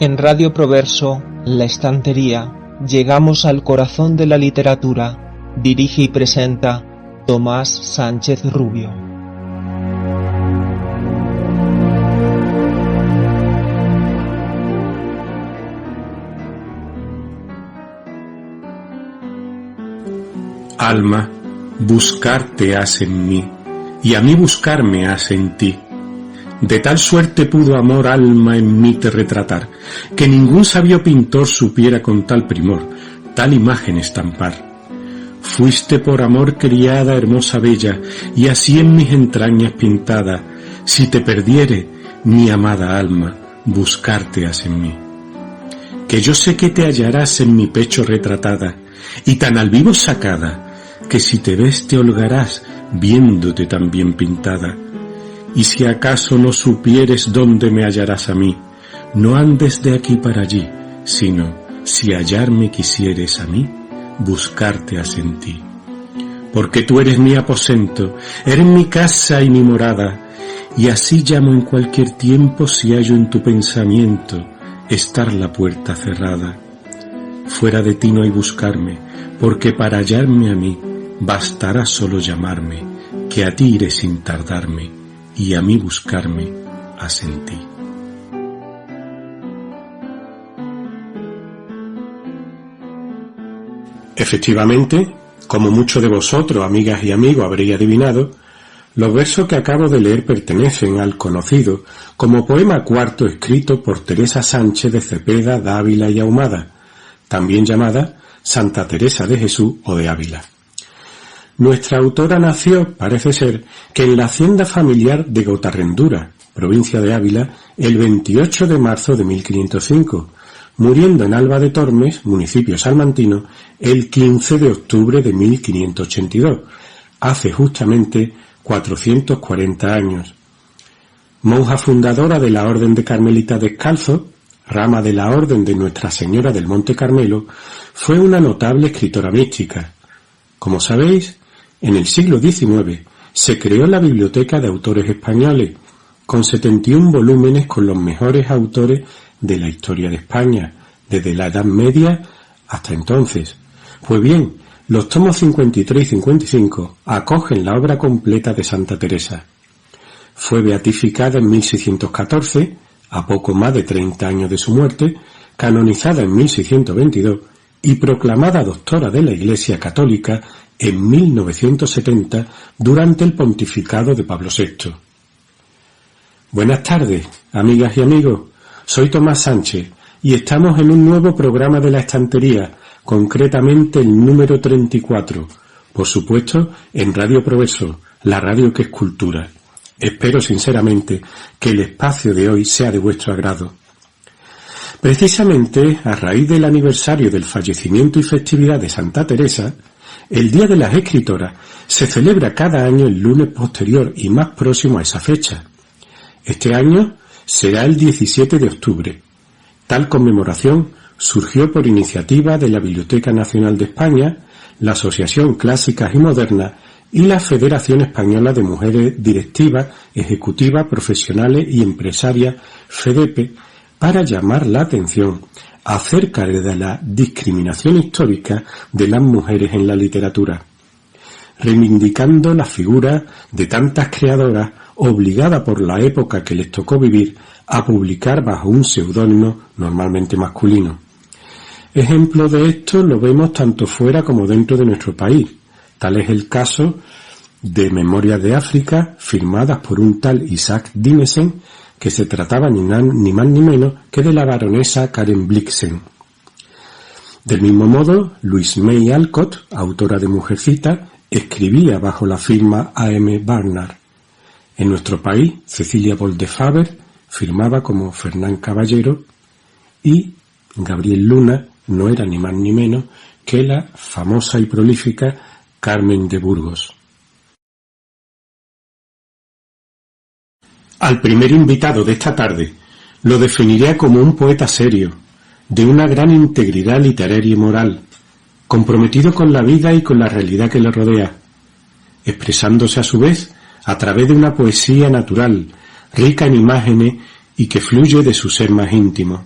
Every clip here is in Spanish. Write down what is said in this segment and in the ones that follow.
En Radio Proverso, La Estantería, llegamos al corazón de la literatura. Dirige y presenta Tomás Sánchez Rubio. Alma, buscarte has en mí, y a mí buscarme has en ti. De tal suerte pudo amor alma en mí te retratar, que ningún sabio pintor supiera con tal primor, tal imagen estampar. Fuiste por amor criada, hermosa bella, y así en mis entrañas pintada, si te perdiere, mi amada alma, buscarte has en mí. Que yo sé que te hallarás en mi pecho retratada, y tan al vivo sacada, que si te ves te holgarás, viéndote tan bien pintada. Y si acaso no supieres dónde me hallarás a mí, no andes de aquí para allí, sino, si hallarme quisieres a mí, buscarte has en ti. Porque tú eres mi aposento, eres mi casa y mi morada, y así llamo en cualquier tiempo si hallo en tu pensamiento estar la puerta cerrada. Fuera de ti no hay buscarme, porque para hallarme a mí, bastará solo llamarme, que a ti iré sin tardarme, y a mí buscarme has en ti. Efectivamente, como muchos de vosotros, amigas y amigos, habréis adivinado, los versos que acabo de leer pertenecen al conocido como poema cuarto escrito por Teresa Sánchez de Cepeda, Dávila y Ahumada, también llamada Santa Teresa de Jesús o de Ávila. Nuestra autora nació, parece ser, que en la hacienda familiar de Gotarrendura, provincia de Ávila, el 28 de marzo de 1505, muriendo en Alba de Tormes, municipio salmantino, el 15 de octubre de 1582, hace justamente 440 años. Monja fundadora de la Orden de Carmelitas Descalzos, rama de la Orden de Nuestra Señora del Monte Carmelo, fue una notable escritora mística. Como sabéis, en el siglo XIX se creó la Biblioteca de Autores Españoles, con 71 volúmenes con los mejores autores de la historia de España, desde la Edad Media hasta entonces. Pues bien, los tomos 53 y 55 acogen la obra completa de Santa Teresa. Fue beatificada en 1614, a poco más de 30 años de su muerte, canonizada en 1622 y proclamada doctora de la Iglesia Católica en 1970 durante el pontificado de Pablo VI. Buenas tardes, amigas y amigos. Soy Tomás Sánchez y estamos en un nuevo programa de La Estantería, concretamente el número 34, por supuesto en Radio Proverso, la radio que es cultura. Espero sinceramente que el espacio de hoy sea de vuestro agrado. Precisamente a raíz del aniversario del fallecimiento y festividad de Santa Teresa, el Día de las Escritoras se celebra cada año el lunes posterior y más próximo a esa fecha. Este año será el 17 de octubre. Tal conmemoración surgió por iniciativa de la Biblioteca Nacional de España, la Asociación Clásicas y Modernas y la Federación Española de Mujeres Directivas, Ejecutivas, Profesionales y Empresarias, FEDEPE, para llamar la atención acerca de la discriminación histórica de las mujeres en la literatura, reivindicando la figura de tantas creadoras obligadas por la época que les tocó vivir a publicar bajo un seudónimo normalmente masculino. Ejemplo de esto lo vemos tanto fuera como dentro de nuestro país. Tal es el caso de Memorias de África, firmadas por un tal Isaac Dinesen, que se trataba ni más ni menos que de la baronesa Karen Blixen. Del mismo modo, Louise May Alcott, autora de Mujercita, escribía bajo la firma A.M. Barnard. En nuestro país, Cecilia Bolde-Faber firmaba como Fernán Caballero y Gabriel Luna no era ni más ni menos que la famosa y prolífica Carmen de Burgos. Al primer invitado de esta tarde lo definiría como un poeta serio, de una gran integridad literaria y moral, comprometido con la vida y con la realidad que le rodea, expresándose a su vez a través de una poesía natural, rica en imágenes y que fluye de su ser más íntimo.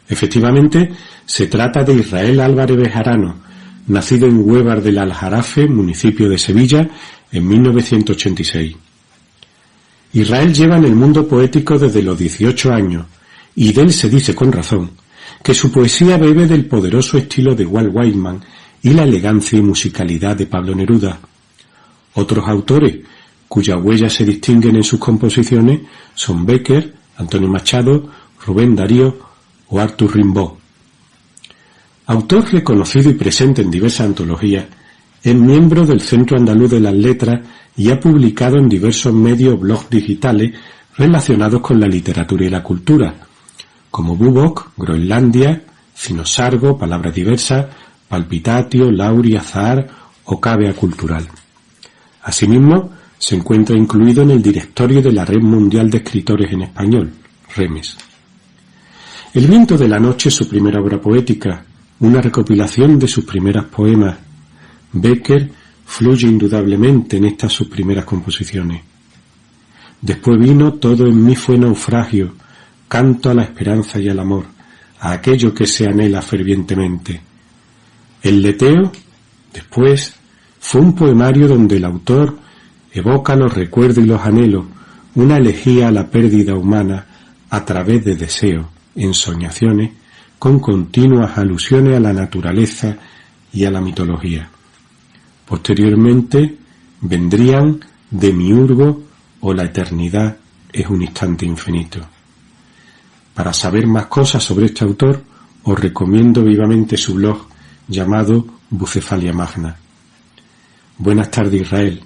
Efectivamente, se trata de Israel Álvarez Bejarano, nacido en Huévar del Aljarafe, municipio de Sevilla, en 1986. Israel lleva en el mundo poético desde los 18 años, y de él se dice con razón que su poesía bebe del poderoso estilo de Walt Whitman y la elegancia y musicalidad de Pablo Neruda. Otros autores cuyas huellas se distinguen en sus composiciones son Bécquer, Antonio Machado, Rubén Darío o Arthur Rimbaud. Autor reconocido y presente en diversas antologías, es miembro del Centro Andaluz de las Letras y ha publicado en diversos medios blogs digitales relacionados con la literatura y la cultura, como Bubok, Groenlandia, Cinosargo, Palabras Diversas, Palpitatio, Lauri, Azahar o Cavea Cultural. Asimismo, se encuentra incluido en el directorio de la Red Mundial de Escritores en Español, REMES. El viento de la noche es su primera obra poética, una recopilación de sus primeros poemas. Bécquer fluye indudablemente en estas sus primeras composiciones. Después vino Todo en mí fue naufragio, canto a la esperanza y al amor, a aquello que se anhela fervientemente. El leteo, después, fue un poemario donde el autor evoca los recuerdos y los anhelos, una elegía a la pérdida humana a través de deseos, ensoñaciones, con continuas alusiones a la naturaleza y a la mitología. Posteriormente vendrían Demiurgo o La eternidad es un instante infinito. Para saber más cosas sobre este autor, os recomiendo vivamente su blog llamado Bucefalia Magna. Buenas tardes, Israel.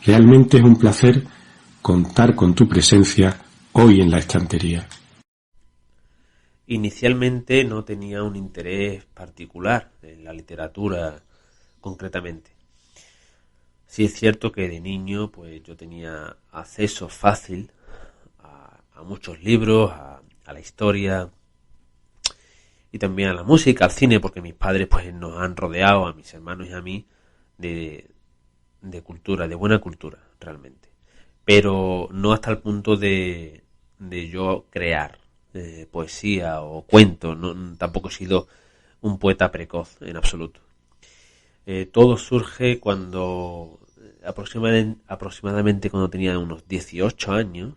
Realmente es un placer contar con tu presencia hoy en la estantería. Inicialmente no tenía un interés particular en la literatura concretamente. Sí es cierto que de niño pues yo tenía acceso fácil a muchos libros, a la historia y también a la música, al cine, porque mis padres pues nos han rodeado a mis hermanos y a mí de cultura, de buena cultura realmente, pero no hasta el punto de yo crear poesía o cuento. No, tampoco he sido un poeta precoz en absoluto. Todo surge cuando aproximadamente cuando tenía unos 18 años.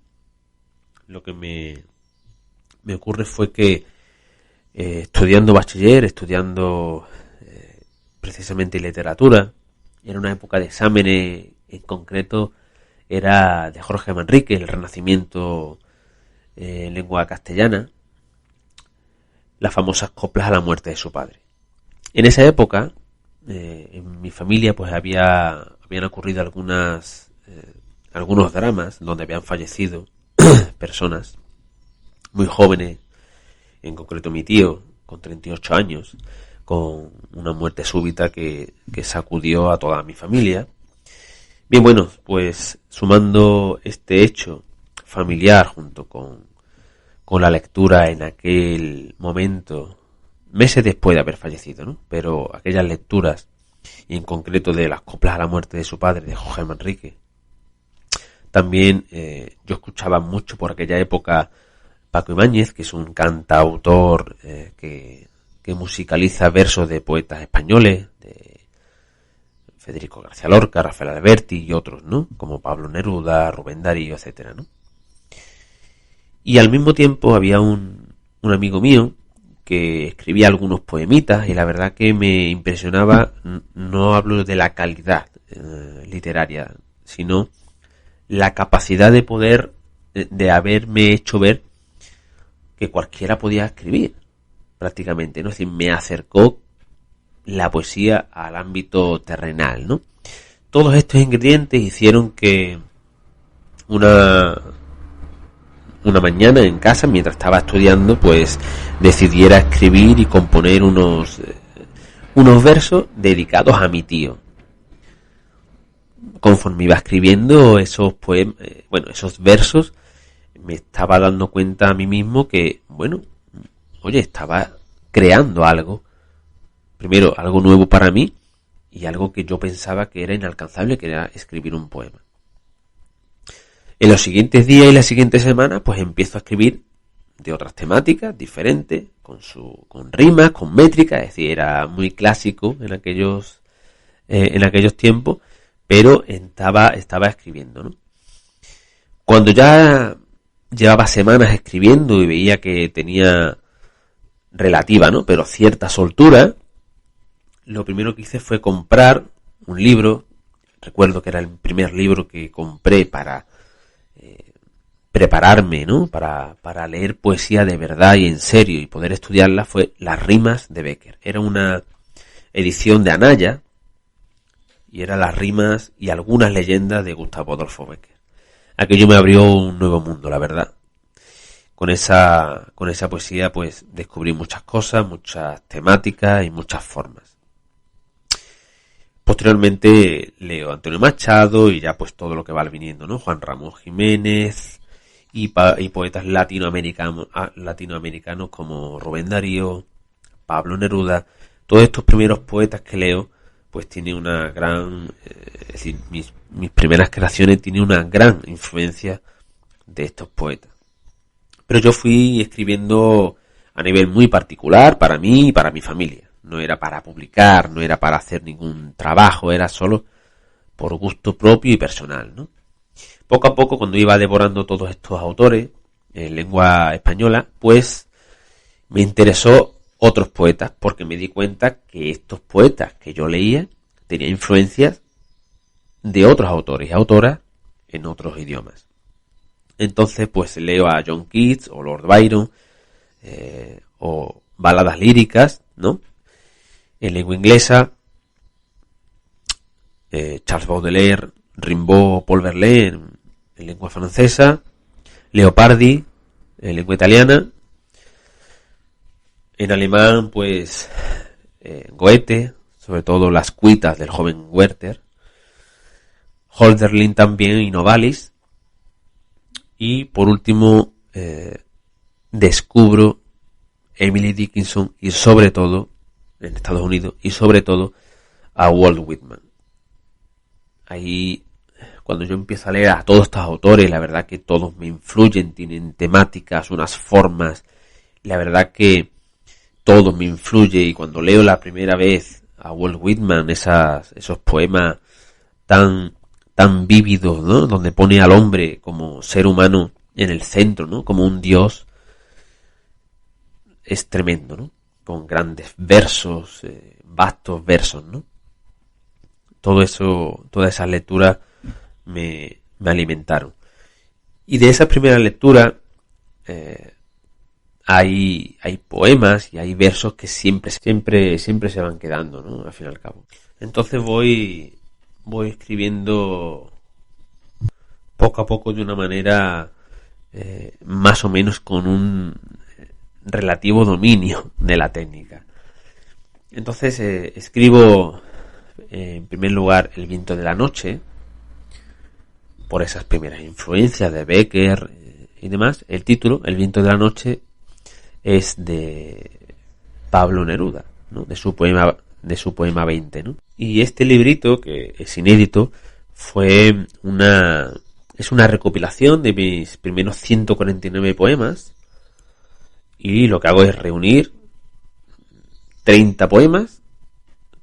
Lo que me ocurre fue que estudiando bachiller, estudiando precisamente literatura, era una época de exámenes, en concreto era de Jorge Manrique, el Renacimiento en lengua castellana, las famosas coplas a la muerte de su padre. En esa época, en mi familia pues habían ocurrido algunos dramas donde habían fallecido personas muy jóvenes, en concreto mi tío, con 38 años, con una muerte súbita que sacudió a toda mi familia. Bien, bueno, pues sumando este hecho familiar junto con la lectura en aquel momento, meses después de haber fallecido, ¿no? Pero aquellas lecturas, y en concreto de las coplas a la muerte de su padre, de Jorge Manrique, también yo escuchaba mucho por aquella época Paco Ibáñez, que es un cantautor que musicaliza versos de poetas españoles, de Federico García Lorca, Rafael Alberti y otros, ¿no? Como Pablo Neruda, Rubén Darío, etcétera, ¿no? Y al mismo tiempo había un amigo mío que escribía algunos poemitas y la verdad que me impresionaba. No hablo de la calidad literaria, sino la capacidad de poder, de haberme hecho ver que cualquiera podía escribir prácticamente, ¿no? Es decir, me acercó la poesía al ámbito terrenal, ¿no? Todos estos ingredientes hicieron que una mañana en casa, mientras estaba estudiando, pues decidiera escribir y componer unos versos dedicados a mi tío. Conforme iba escribiendo esos esos versos, me estaba dando cuenta a mí mismo que, estaba creando algo. Primero, algo nuevo para mí y algo que yo pensaba que era inalcanzable, que era escribir un poema. En los siguientes días y las siguientes semanas, pues empiezo a escribir de otras temáticas diferentes, con rimas, con métricas, es decir, era muy clásico en aquellos tiempos, pero estaba escribiendo, ¿no? Cuando ya llevaba semanas escribiendo y veía que tenía relativa, ¿no?, pero cierta soltura, lo primero que hice fue comprar un libro. Recuerdo que era el primer libro que compré para prepararme, ¿no?, para leer poesía de verdad y en serio y poder estudiarla, fue Las rimas de Bécquer. Era una edición de Anaya y era Las rimas y algunas leyendas de Gustavo Adolfo Bécquer. Aquello me abrió un nuevo mundo, la verdad. Con esa poesía pues descubrí muchas cosas, muchas temáticas y muchas formas. Posteriormente leo Antonio Machado y ya pues todo lo que va viniendo, ¿no? Juan Ramón Jiménez y poetas latinoamericanos como Rubén Darío, Pablo Neruda. Todos estos primeros poetas que leo pues tienen una gran... es decir, mis primeras creaciones tienen una gran influencia de estos poetas. Pero yo fui escribiendo a nivel muy particular para mí y para mi familia. No era para publicar, no era para hacer ningún trabajo, era solo por gusto propio y personal, ¿no? Poco a poco, cuando iba devorando todos estos autores en lengua española, pues me interesó otros poetas, porque me di cuenta que estos poetas que yo leía tenían influencias de otros autores y autoras en otros idiomas. Entonces, pues leo a John Keats o Lord Byron, o baladas líricas, ¿no?, en lengua inglesa, Charles Baudelaire, Rimbaud, Paul Verlaine en lengua francesa, Leopardi en lengua italiana, en alemán pues Goethe, sobre todo las cuitas del joven Werther, Hölderlin también y Novalis, y por último descubro Emily Dickinson y sobre todo en Estados Unidos y sobre todo a Walt Whitman. Ahí, cuando yo empiezo a leer a todos estos autores, la verdad que todos me influyen, tienen temáticas, unas formas, la verdad que todo me influye. Y cuando leo la primera vez a Walt Whitman, esos poemas tan vívidos, ¿no?, donde pone al hombre como ser humano en el centro, ¿no?, como un dios, es tremendo, ¿no?, con grandes versos, vastos versos, ¿no? Todo eso, todas esas lecturas me alimentaron. Y de esa primera lectura hay poemas y hay versos que siempre se van quedando, ¿no?, al fin y al cabo. Entonces voy escribiendo poco a poco de una manera más o menos con un relativo dominio de la técnica. Entonces escribo en primer lugar El viento de la noche, por esas primeras influencias de Bécquer y demás. El título, El viento de la noche, es de Pablo Neruda, ¿no?, de su poema 20, ¿no? Y este librito, que es inédito, es una recopilación de mis primeros 149 poemas. Y lo que hago es reunir 30 poemas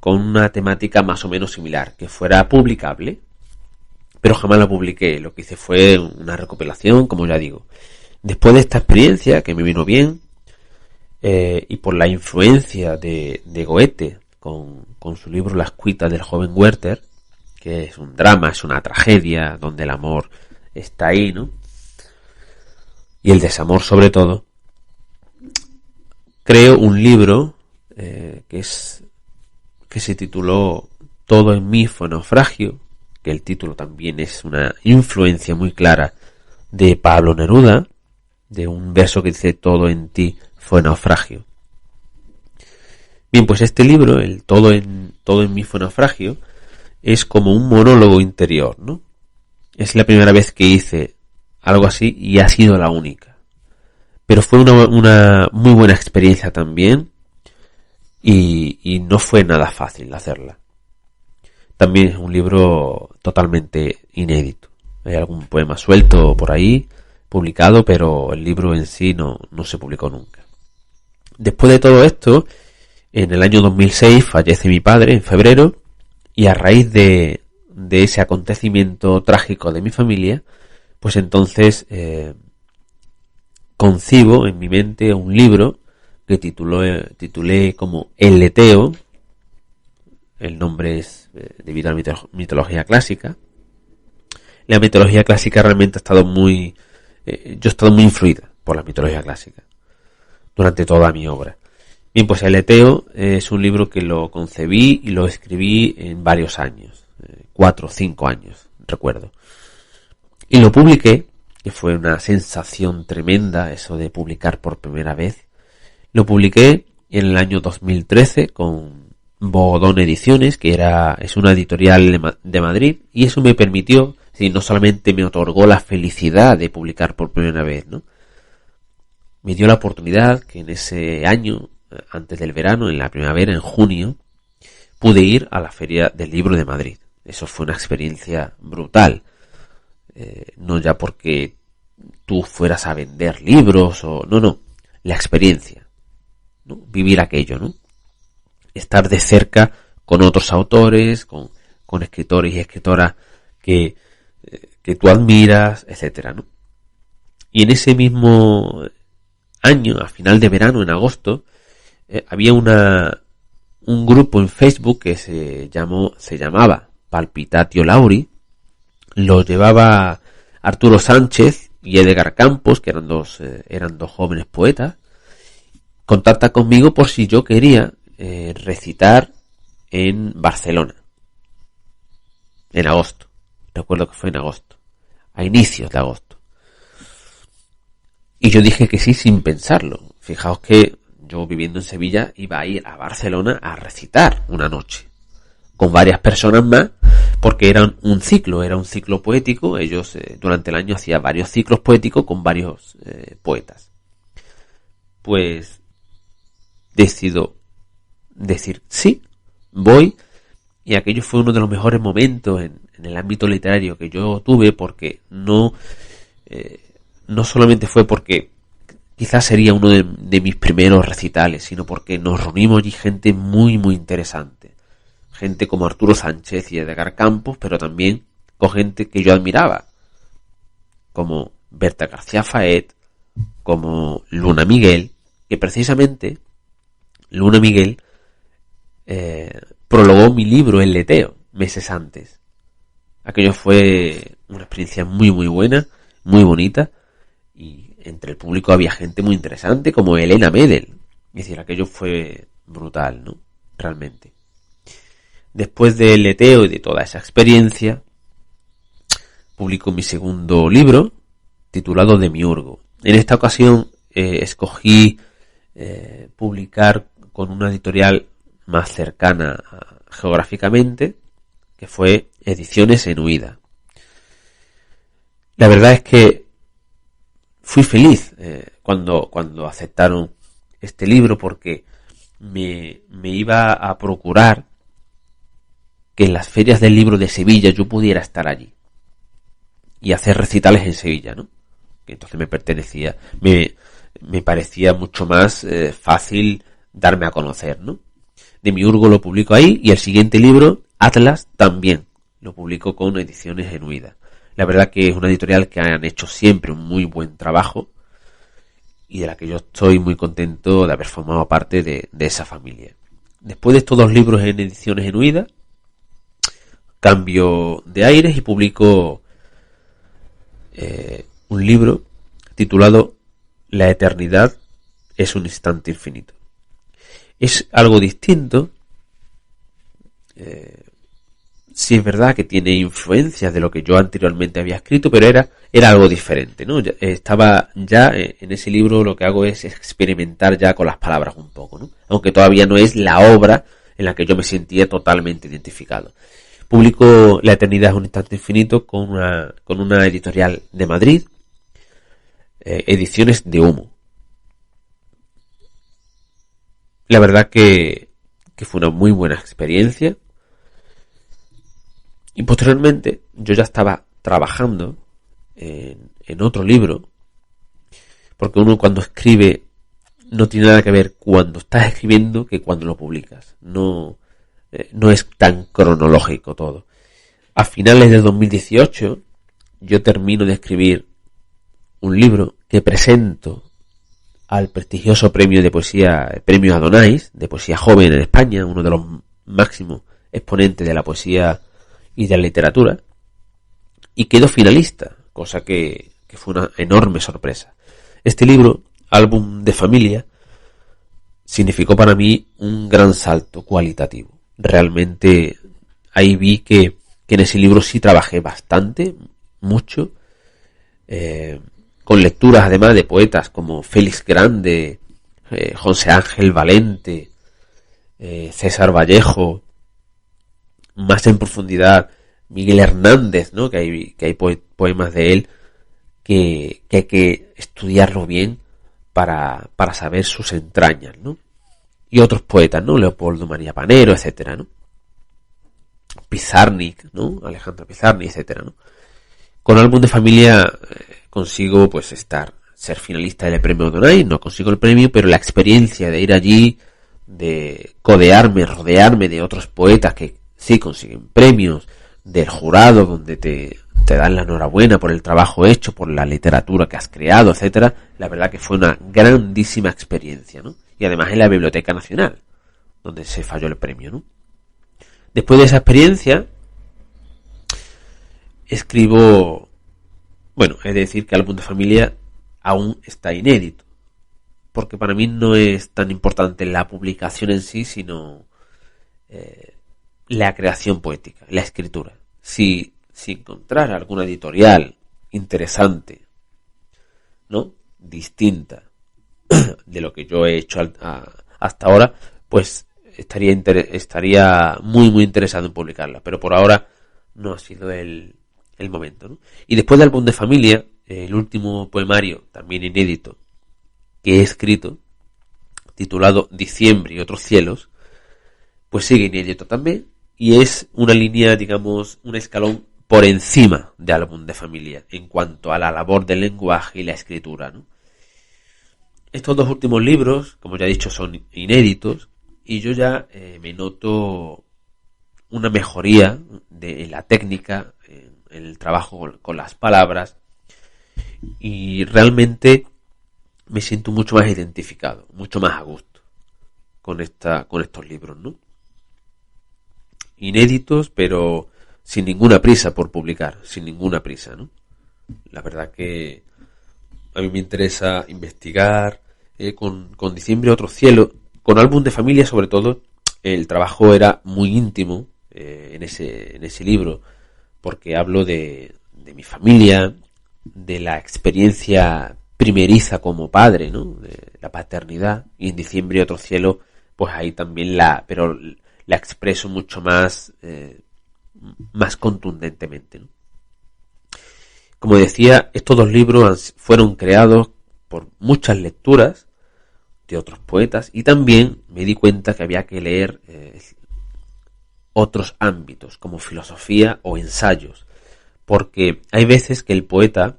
con una temática más o menos similar, que fuera publicable, pero jamás la publiqué. Lo que hice fue una recopilación, como ya digo. Después de esta experiencia, que me vino bien, y por la influencia de Goethe con su libro Las cuitas del joven Werther, que es un drama, es una tragedia, donde el amor está ahí, ¿no?, y el desamor sobre todo, creo un libro que se tituló Todo en mí fue naufragio, que el título también es una influencia muy clara de Pablo Neruda, de un verso que dice todo en ti fue naufragio. Bien, pues este libro, el todo en mí fue naufragio, es como un monólogo interior, ¿no? Es la primera vez que hice algo así y ha sido la única. Pero fue una muy buena experiencia también y no fue nada fácil hacerla. También es un libro totalmente inédito. Hay algún poema suelto por ahí, publicado, pero el libro en sí no se publicó nunca. Después de todo esto, en el año 2006 fallece mi padre en febrero, y a raíz de ese acontecimiento trágico de mi familia, pues entonces concibo en mi mente un libro que titulé como El leteo. El nombre es debido a la mitología clásica. La mitología clásica realmente ha estado yo he estado muy influida por la mitología clásica durante toda mi obra. Bien, pues El leteo es un libro que lo concebí y lo escribí en varios años, 4 o 5 años, recuerdo. Y lo publiqué, que fue una sensación tremenda eso de publicar por primera vez. Lo publiqué en el año 2013 con Bodón Ediciones, que es una editorial de Madrid, y eso me permitió, no solamente me otorgó la felicidad de publicar por primera vez, ¿no? Me dio la oportunidad que en ese año, antes del verano, en la primavera, en junio, pude ir a la Feria del Libro de Madrid. Eso fue una experiencia brutal. No ya porque tú fueras a vender libros no, la experiencia, ¿no? Vivir aquello, ¿no? Estar de cerca con otros autores, con escritores y escritoras que tú admiras, etcétera, ¿no? Y en ese mismo año, a final de verano, en agosto, había un grupo en Facebook que se llamaba Palpitatio Lauri. Lo llevaba Arturo Sánchez y Edgar Campos, que eran dos jóvenes poetas. Contacta conmigo por si yo quería recitar en Barcelona en agosto. Recuerdo que fue en agosto, a inicios de agosto. Y yo dije que sí sin pensarlo. Fijaos que yo, viviendo en Sevilla, iba a ir a Barcelona a recitar una noche con varias personas más, porque era un ciclo poético. Ellos durante el año hacían varios ciclos poéticos con varios poetas. Pues decido decir sí, voy, y aquello fue uno de los mejores momentos en el ámbito literario que yo tuve, porque no solamente fue porque quizás sería uno de mis primeros recitales, sino porque nos reunimos allí gente muy muy interesante, gente como Arturo Sánchez y Edgar Campos, pero también con gente que yo admiraba, como Berta García Faet, como Luna Miguel, que precisamente Luna Miguel prologó mi libro El leteo meses antes. Aquello fue una experiencia muy muy buena, muy bonita, y entre el público había gente muy interesante como Elena Medel. Es decir, aquello fue brutal, ¿no? Realmente. Después del leteo y de toda esa experiencia, publico mi segundo libro, titulado Demiurgo. En esta ocasión escogí publicar con una editorial más cercana geográficamente, que fue Ediciones en Huida. La verdad es que fui feliz cuando aceptaron este libro, porque me iba a procurar que en las ferias del libro de Sevilla yo pudiera estar allí y hacer recitales en Sevilla, ¿no? Que entonces me parecía mucho más fácil darme a conocer, ¿no? Demiurgo lo publico ahí, y el siguiente libro, Atlas, también lo publico con Ediciones en Huida. La verdad que es una editorial que han hecho siempre un muy buen trabajo y de la que yo estoy muy contento de haber formado parte de esa familia. Después de estos 2 libros en Ediciones en Huida, cambio de aires y publico un libro titulado La eternidad es un instante infinito. Es algo distinto. Sí es verdad que tiene influencias de lo que yo anteriormente había escrito, pero era algo diferente, ¿no? Estaba ya en ese libro, lo que hago es experimentar ya con las palabras un poco, ¿no? Aunque todavía no es la obra en la que yo me sentía totalmente identificado. Publico La eternidad es un instante infinito con una editorial de Madrid, Ediciones de Humo. La verdad que fue una muy buena experiencia. Y posteriormente yo ya estaba trabajando en otro libro porque uno cuando escribe no tiene nada que ver cuando estás escribiendo que cuando lo publicas. No es tan cronológico todo. A finales de 2018 yo termino de escribir un libro que presento al prestigioso premio de poesía, Premio Adonais, de poesía joven en España, uno de los máximos exponentes de la poesía y de la literatura, y quedo finalista, cosa que fue una enorme sorpresa. Este libro, Álbum de Familia, significó para mí un gran salto cualitativo. Realmente ahí vi que en ese libro sí trabajé bastante, mucho, con lecturas además de poetas como Félix Grande, José Ángel Valente, César Vallejo, más en profundidad Miguel Hernández, ¿no? Que hay poemas de él que hay que estudiarlo bien para saber sus entrañas, ¿no? Y otros poetas, ¿no? Leopoldo María Panero, etcétera, ¿no? Pizarnik, ¿no? Alejandro Pizarnik, etcétera, ¿no? Con Álbum de Familia consigo pues ser finalista del premio Adonais, no consigo el premio, pero la experiencia de ir allí, de rodearme de otros poetas que sí consiguen premios, del jurado donde te dan la enhorabuena por el trabajo hecho, por la literatura que has creado, etcétera, la verdad que fue una grandísima experiencia, ¿no? Y además en la Biblioteca Nacional, donde se falló el premio, ¿no? Después de esa experiencia, escribo, bueno, es decir que Álbum de Familia aún está inédito, porque para mí no es tan importante la publicación en sí, sino la creación poética, la escritura. Si encontrar alguna editorial interesante, ¿no? Distinta de lo que yo he hecho hasta ahora, pues estaría muy muy interesado en publicarla, pero por ahora no ha sido el momento, ¿no? Y después de Álbum de Familia, el último poemario, también inédito, que he escrito, titulado Diciembre y otros cielos, pues sigue inédito también, y es una línea, digamos, un escalón por encima de Álbum de Familia, en cuanto a la labor del lenguaje y la escritura, ¿no? Estos dos últimos libros, como ya he dicho, son inéditos, y yo ya me noto una mejoría en la técnica, en el trabajo con las palabras, y realmente me siento mucho más identificado, mucho más a gusto con estos libros, ¿no? Inéditos, pero sin ninguna prisa por publicar, sin ninguna prisa, ¿no? La verdad que a mí me interesa investigar con Diciembre otro cielo, con Álbum de Familia sobre todo. El trabajo era muy íntimo en ese libro, porque hablo de mi familia, de la experiencia primeriza como padre, ¿no? De la paternidad, y en Diciembre otro cielo, pues ahí también pero la expreso mucho más contundentemente, ¿no? Como decía, estos dos libros fueron creados por muchas lecturas de otros poetas, y también me di cuenta que había que leer otros ámbitos como filosofía o ensayos, porque hay veces que el poeta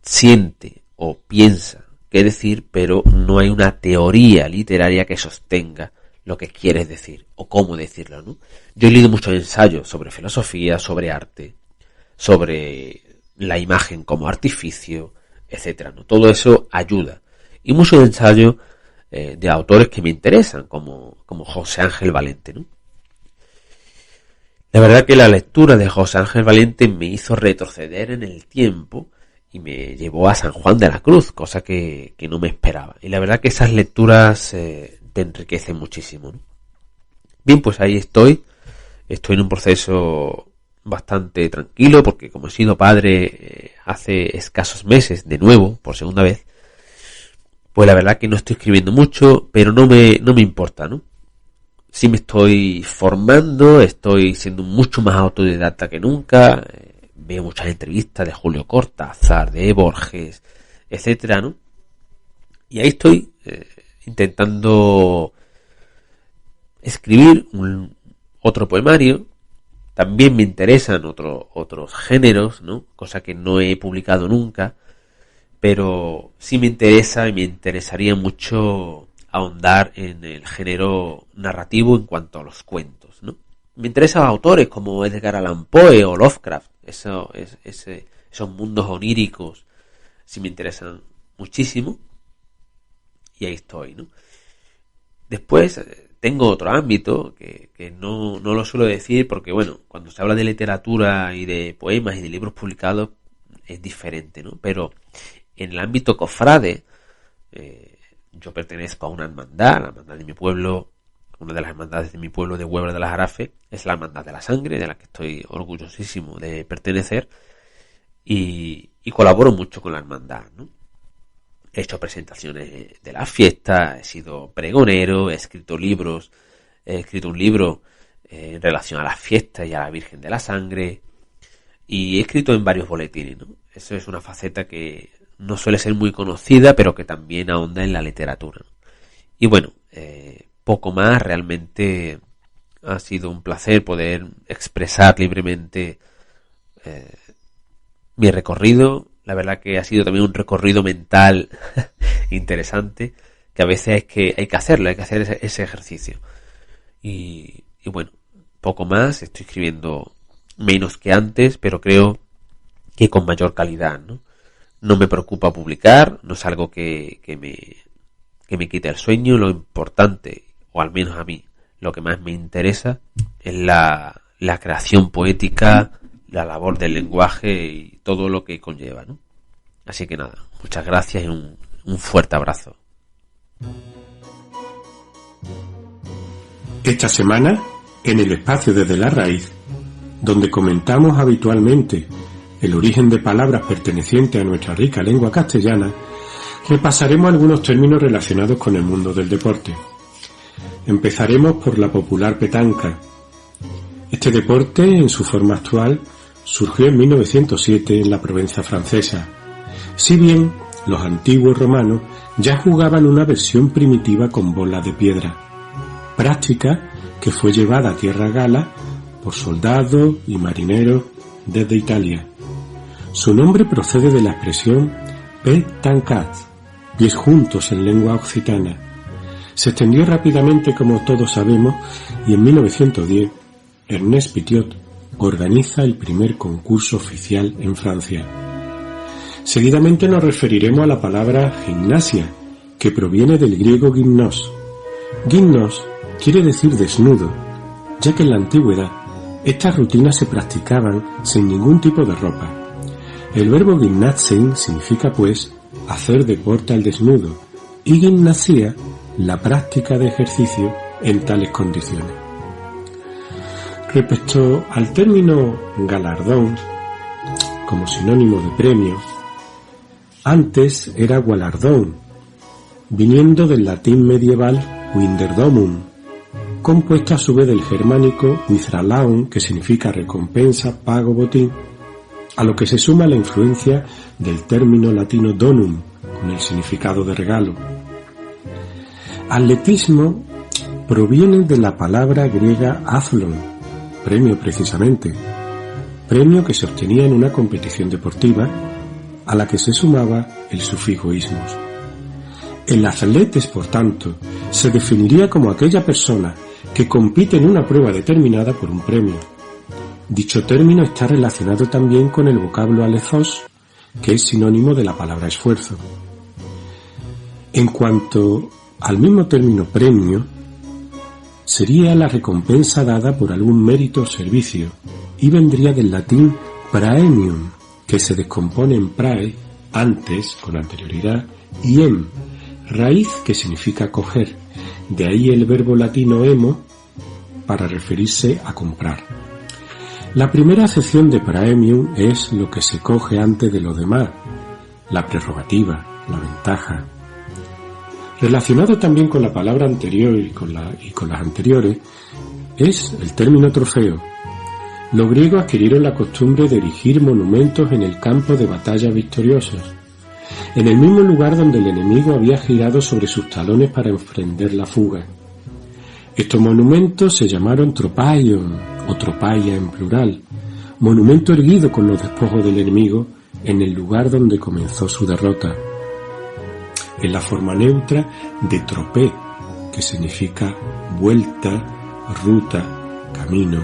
siente o piensa qué decir, pero no hay una teoría literaria que sostenga lo que quieres decir o cómo decirlo, ¿no? Yo he leído muchos ensayos sobre filosofía, sobre arte, sobre la imagen como artificio, etcétera, ¿no? Todo eso ayuda. Y muchos ensayos de autores que me interesan, como José Ángel Valente, ¿no? La verdad que la lectura de José Ángel Valente me hizo retroceder en el tiempo y me llevó a San Juan de la Cruz, cosa que no me esperaba. Y la verdad que esas lecturas te enriquecen muchísimo, ¿no? Bien, pues ahí estoy en un proceso bastante tranquilo, porque como he sido padre hace escasos meses, de nuevo, por segunda vez, pues la verdad que no estoy escribiendo mucho, pero no me importa, ¿no? Sí me estoy formando, estoy siendo mucho más autodidacta que nunca, veo muchas entrevistas de Julio Cortázar, de Borges, etcétera, ¿no? Y ahí estoy intentando escribir otro poemario También me interesan otros géneros, ¿no? Cosa que no he publicado nunca, pero sí me interesa y me interesaría mucho ahondar en el género narrativo en cuanto a los cuentos, ¿no? Me interesan autores como Edgar Allan Poe o Lovecraft, esos mundos oníricos sí me interesan muchísimo, y ahí estoy, ¿no? Después tengo otro ámbito que no lo suelo decir porque, bueno, cuando se habla de literatura y de poemas y de libros publicados es diferente, ¿no? Pero en el ámbito cofrade, yo pertenezco a una hermandad, la hermandad de mi pueblo. Una de las hermandades de mi pueblo de Huebra de la Jarafe es la Hermandad de la Sangre, de la que estoy orgullosísimo de pertenecer, y colaboro mucho con la hermandad, ¿no? He hecho presentaciones de las fiestas, he sido pregonero, he escrito libros, he escrito un libro en relación a las fiestas y a la Virgen de la Sangre, y he escrito en varios boletines, ¿no? Eso es una faceta que no suele ser muy conocida, pero que también ahonda en la literatura, ¿no? Y bueno, poco más. Realmente ha sido un placer poder expresar libremente mi recorrido. La verdad que ha sido también un recorrido mental interesante, que a veces hay que hacerlo, hay que hacer ese ejercicio. Y bueno, poco más. Estoy escribiendo menos que antes, pero creo que con mayor calidad, ¿no? No me preocupa publicar, no es algo que me quite el sueño. Lo importante, o al menos a mí, lo que más me interesa es la creación poética, la labor del lenguaje y todo lo que conlleva, ¿no? Así que nada, muchas gracias y un fuerte abrazo. Esta semana, en el espacio Desde la Raíz, donde comentamos habitualmente el origen de palabras pertenecientes a nuestra rica lengua castellana, repasaremos algunos términos relacionados con el mundo del deporte. Empezaremos por la popular petanca. Este deporte, en su forma actual, surgió en 1907 en la Provenza francesa. Si bien los antiguos romanos ya jugaban una versión primitiva con bolas de piedra, práctica que fue llevada a tierra gala por soldados y marineros desde Italia. Su nombre procede de la expresión petancat, pies juntos en lengua occitana. Se extendió rápidamente, como todos sabemos, y en 1910 Ernest Pittiot organiza el primer concurso oficial en Francia. Seguidamente nos referiremos a la palabra gimnasia, que proviene del griego gimnos. Gimnos quiere decir desnudo, ya que en la antigüedad estas rutinas se practicaban sin ningún tipo de ropa. El verbo gymnazein significa, pues, hacer deporte al desnudo, y gimnasia, la práctica de ejercicio en tales condiciones. Respecto al término galardón, como sinónimo de premio, antes era gualardón, viniendo del latín medieval winderdomum, compuesto a su vez del germánico withralaun, que significa recompensa, pago, botín, a lo que se suma la influencia del término latino donum, con el significado de regalo. Atletismo proviene de la palabra griega athlon, premio precisamente, premio que se obtenía en una competición deportiva, a la que se sumaba el sufijo ismos. El atletes, por tanto, se definiría como aquella persona que compite en una prueba determinada por un premio. Dicho término está relacionado también con el vocablo alethos, que es sinónimo de la palabra esfuerzo. En cuanto al mismo término premio, sería la recompensa dada por algún mérito o servicio, y vendría del latín praemium, que se descompone en prae, antes, con anterioridad, y em, raíz, que significa coger, de ahí el verbo latino emo, para referirse a comprar. La primera acepción de praemium es lo que se coge antes de lo demás, la prerrogativa, la ventaja. Relacionado también con la palabra anterior y con las anteriores, es el término trofeo. Los griegos adquirieron la costumbre de erigir monumentos en el campo de batalla victoriosos, en el mismo lugar donde el enemigo había girado sobre sus talones para emprender la fuga. Estos monumentos se llamaron tropaion o tropaia en plural, monumento erguido con los despojos del enemigo en el lugar donde comenzó su derrota, en la forma neutra de tropé, que significa vuelta, ruta, camino.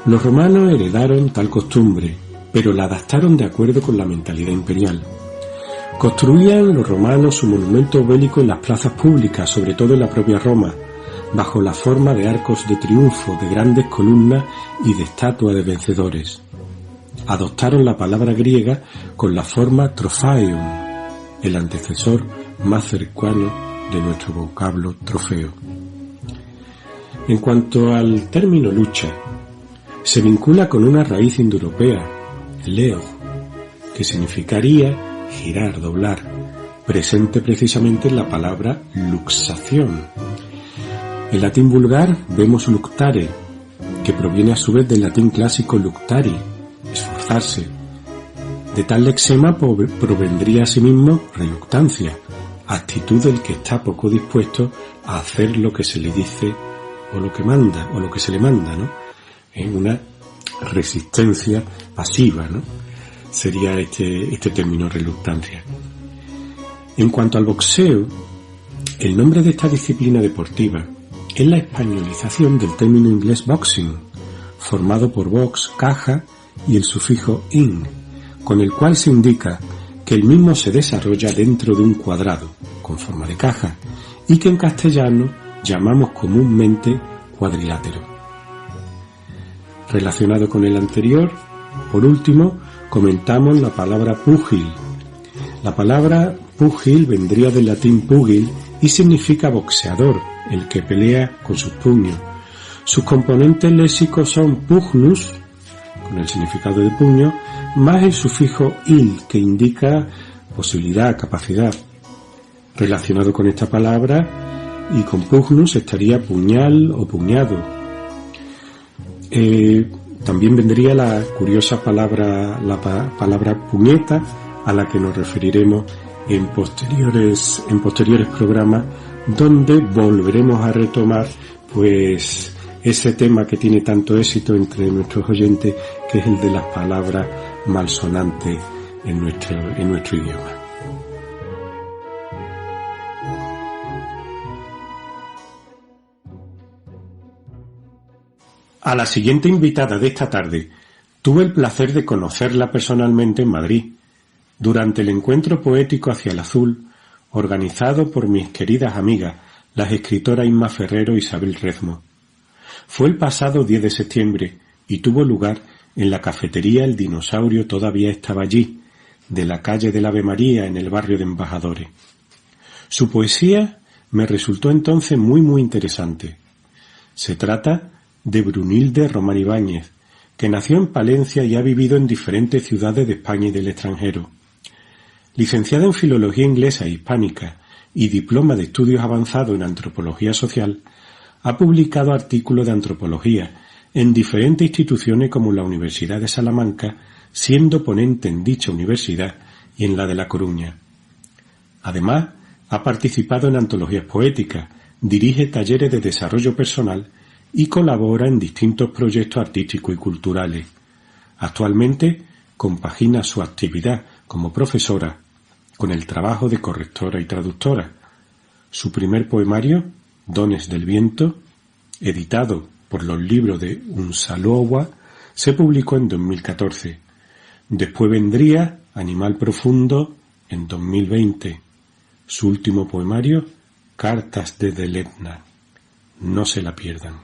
Los romanos heredaron tal costumbre, pero la adaptaron de acuerdo con la mentalidad imperial. Construían los romanos sus monumentos bélicos en las plazas públicas, sobre todo en la propia Roma, bajo la forma de arcos de triunfo, de grandes columnas y de estatuas de vencedores. Adoptaron la palabra griega con la forma trophaion, el antecesor más cercano de nuestro vocablo trofeo. En cuanto al término lucha, se vincula con una raíz indoeuropea, leo, que significaría girar, doblar, presente precisamente en la palabra luxación. En latín vulgar vemos luctare, que proviene a su vez del latín clásico luctari, esforzarse. De tal lexema provendría asimismo reluctancia, actitud del que está poco dispuesto a hacer lo que se le dice o lo que manda, o lo que se le manda, ¿no? En una resistencia pasiva, ¿no? Sería este término reluctancia. En cuanto al boxeo, el nombre de esta disciplina deportiva es la españolización del término inglés boxing, formado por box, caja, y el sufijo in, con el cual se indica que el mismo se desarrolla dentro de un cuadrado, con forma de caja, y que en castellano llamamos comúnmente cuadrilátero. Relacionado con el anterior, por último, comentamos la palabra púgil. La palabra púgil vendría del latín pugil y significa boxeador, el que pelea con sus puños. Sus componentes léxicos son pugnus, con el significado de puño, más el sufijo il, que indica posibilidad, capacidad. Relacionado con esta palabra y con pugnus estaría puñal o puñado. También vendría la curiosa palabra, palabra puñeta, a la que nos referiremos en posteriores programas, donde volveremos a retomar pues ese tema que tiene tanto éxito entre nuestros oyentes, que es el de las palabras malsonantes en nuestro idioma. A la siguiente invitada de esta tarde tuve el placer de conocerla personalmente en Madrid, durante el encuentro poético hacia el azul, organizado por mis queridas amigas, las escritoras Inma Ferrero e Isabel Rezmo. Fue el pasado 10 de septiembre y tuvo lugar en la cafetería El Dinosaurio Todavía Estaba Allí, de la calle del Ave María en el barrio de Embajadores. Su poesía me resultó entonces muy interesante. Se trata de Brunilde Román Ibáñez, que nació en Palencia y ha vivido en diferentes ciudades de España y del extranjero. Licenciada en Filología Inglesa e Hispánica y diploma de Estudios Avanzados en Antropología Social, ha publicado artículos de antropología en diferentes instituciones como la Universidad de Salamanca, siendo ponente en dicha universidad y en la de La Coruña. Además, ha participado en antologías poéticas, dirige talleres de desarrollo personal y colabora en distintos proyectos artísticos y culturales. Actualmente compagina su actividad como profesora con el trabajo de correctora y traductora. Su primer poemario, Dones del Viento, editado por los libros de Unsalóa, se publicó en 2014. Después vendría Animal Profundo en 2020. Su último poemario, Cartas desde el Etna. No se la pierdan.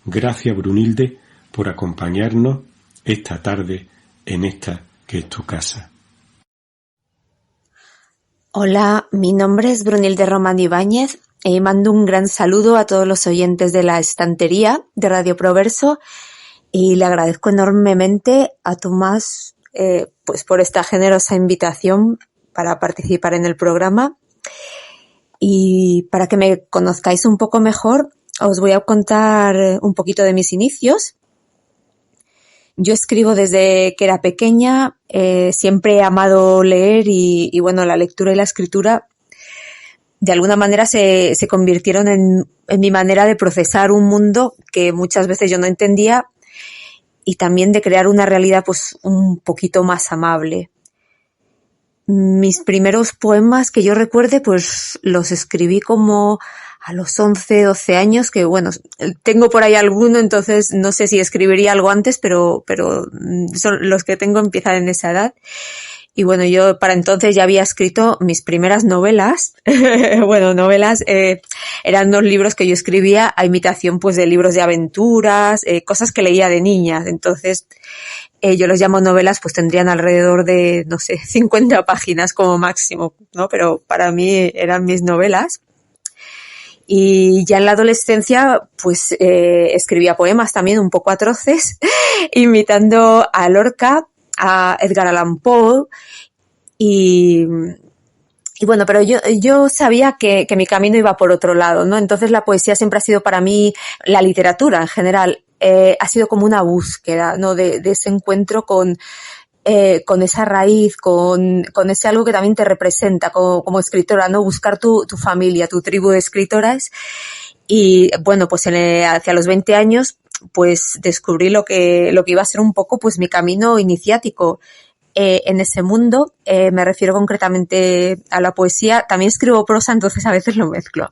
Gracias, Brunilde, por acompañarnos esta tarde en esta que es tu casa. Hola, mi nombre es Brunilde Román Ibáñez y mando un gran saludo a todos los oyentes de la estantería de Radio Proverso y le agradezco enormemente a Tomás pues por esta generosa invitación para participar en el programa. Y para que me conozcáis un poco mejor, os voy a contar un poquito de mis inicios. Yo escribo desde que era pequeña, siempre he amado leer y bueno, la lectura y la escritura de alguna manera se convirtieron en mi manera de procesar un mundo que muchas veces yo no entendía y también de crear una realidad pues un poquito más amable. Mis primeros poemas que yo recuerde pues los escribí como a los 11, 12 años, que bueno, tengo por ahí alguno, entonces no sé si escribiría algo antes, pero son los que tengo empiezan en esa edad. Y bueno, yo para entonces ya había escrito mis primeras novelas. Bueno, novelas, eran unos libros que yo escribía a imitación pues de libros de aventuras, cosas que leía de niña. Entonces, yo los llamo novelas, pues tendrían alrededor de, no sé, 50 páginas como máximo, ¿no? Pero para mí eran mis novelas. Y ya en la adolescencia, pues, escribía poemas también un poco atroces, imitando a Lorca, a Edgar Allan Poe y bueno, pero yo sabía que mi camino iba por otro lado, ¿no? Entonces la poesía siempre ha sido para mí, la literatura en general, ha sido como una búsqueda, ¿no? De ese encuentro con esa raíz, con ese algo que también te representa como escritora, ¿no? Buscar tu familia, tu tribu de escritoras. Y bueno, pues hacia los 20 años, pues descubrí lo que iba a ser un poco pues mi camino iniciático en ese mundo. Me refiero concretamente a la poesía. También escribo prosa, entonces a veces lo mezclo.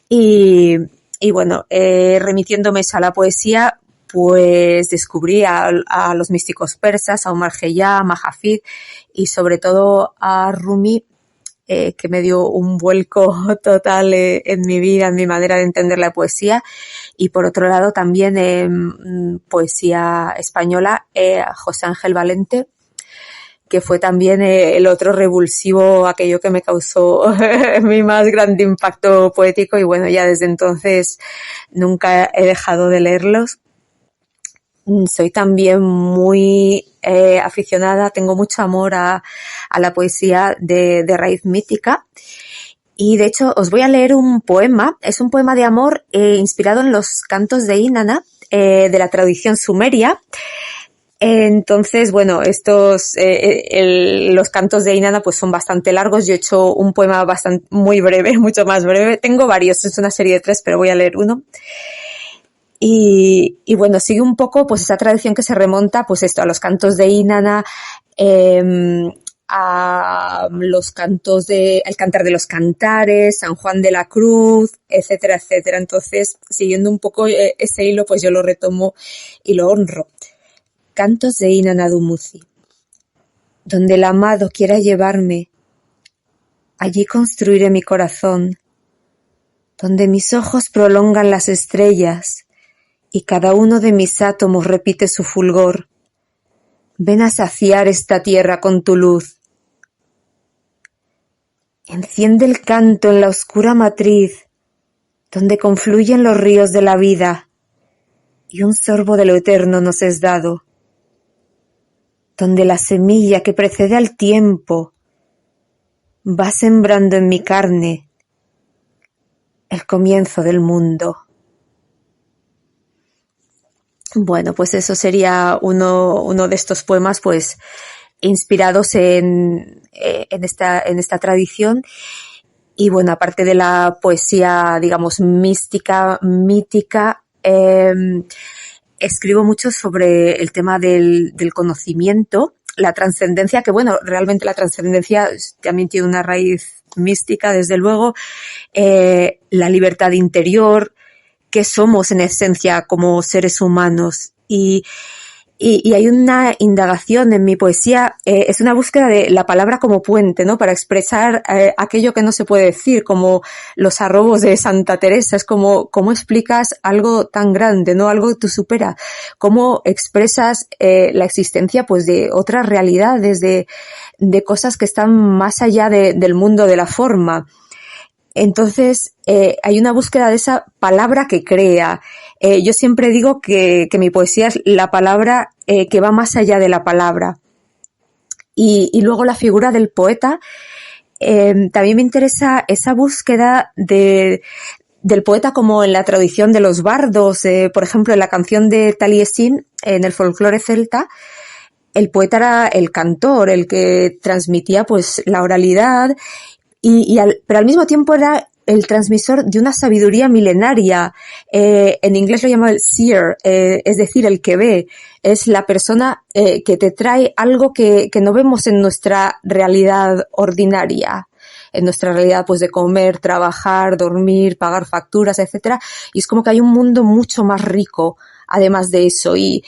Y bueno, remitiéndome eso a la poesía, pues descubrí a los místicos persas, a Omar Khayyam, a Hafid y sobre todo a Rumi, que me dio un vuelco total en mi vida, en mi manera de entender la poesía. Y por otro lado también en poesía española, José Ángel Valente, que fue también el otro revulsivo, aquello que me causó mi más grande impacto poético. Y bueno, ya desde entonces nunca he dejado de leerlos. Soy también muy aficionada, tengo mucho amor a la poesía de raíz mítica. Y de hecho os voy a leer un poema. Es un poema de amor inspirado en los cantos de Inanna, de la tradición sumeria. Entonces, bueno, los cantos de Inanna pues son bastante largos. Yo he hecho un poema muy breve, mucho más breve. Tengo varios, es una serie de 3, pero voy a leer uno. Y bueno, sigue un poco pues esa tradición que se remonta pues a los cantos de Inanna, a los cantos el Cantar de los Cantares, San Juan de la Cruz, etcétera, etcétera. Entonces, siguiendo un poco ese hilo, pues yo lo retomo y lo honro. Cantos de Inanna Dumuzi. Donde el amado quiera llevarme, allí construiré mi corazón. Donde mis ojos prolongan las estrellas y cada uno de mis átomos repite su fulgor. Ven a saciar esta tierra con tu luz. Enciende el canto en la oscura matriz, donde confluyen los ríos de la vida, y un sorbo de lo eterno nos es dado. Donde la semilla que precede al tiempo va sembrando en mi carne el comienzo del mundo. Bueno, pues eso sería uno de estos poemas, pues inspirados en esta tradición. Y bueno, aparte de la poesía, digamos, mística, mítica, escribo mucho sobre el tema del conocimiento, la trascendencia, que bueno, realmente la trascendencia también tiene una raíz mística, desde luego, la libertad interior, que somos en esencia como seres humanos. Y hay una indagación en mi poesía, es una búsqueda de la palabra como puente, ¿no? Para expresar aquello que no se puede decir, como los arrobos de Santa Teresa. Es como, ¿cómo explicas algo tan grande, ¿no? Algo que tú superas. ¿Cómo expresas la existencia, pues, de otras realidades, de cosas que están más allá del mundo de la forma? Entonces, hay una búsqueda de esa palabra que crea. Yo siempre digo que mi poesía es la palabra que va más allá de la palabra. Y luego la figura del poeta. También me interesa esa búsqueda del poeta como en la tradición de los bardos. Por ejemplo, en la canción de Taliesin, en el folclore celta, el poeta era el cantor, el que transmitía pues la oralidad. pero al mismo tiempo era el transmisor de una sabiduría milenaria. En inglés lo llama el seer, es decir, el que ve. Es la persona que te trae algo que no vemos en nuestra realidad ordinaria. En nuestra realidad, pues, de comer, trabajar, dormir, pagar facturas, etcétera. Y es como que hay un mundo mucho más rico, además de eso. Y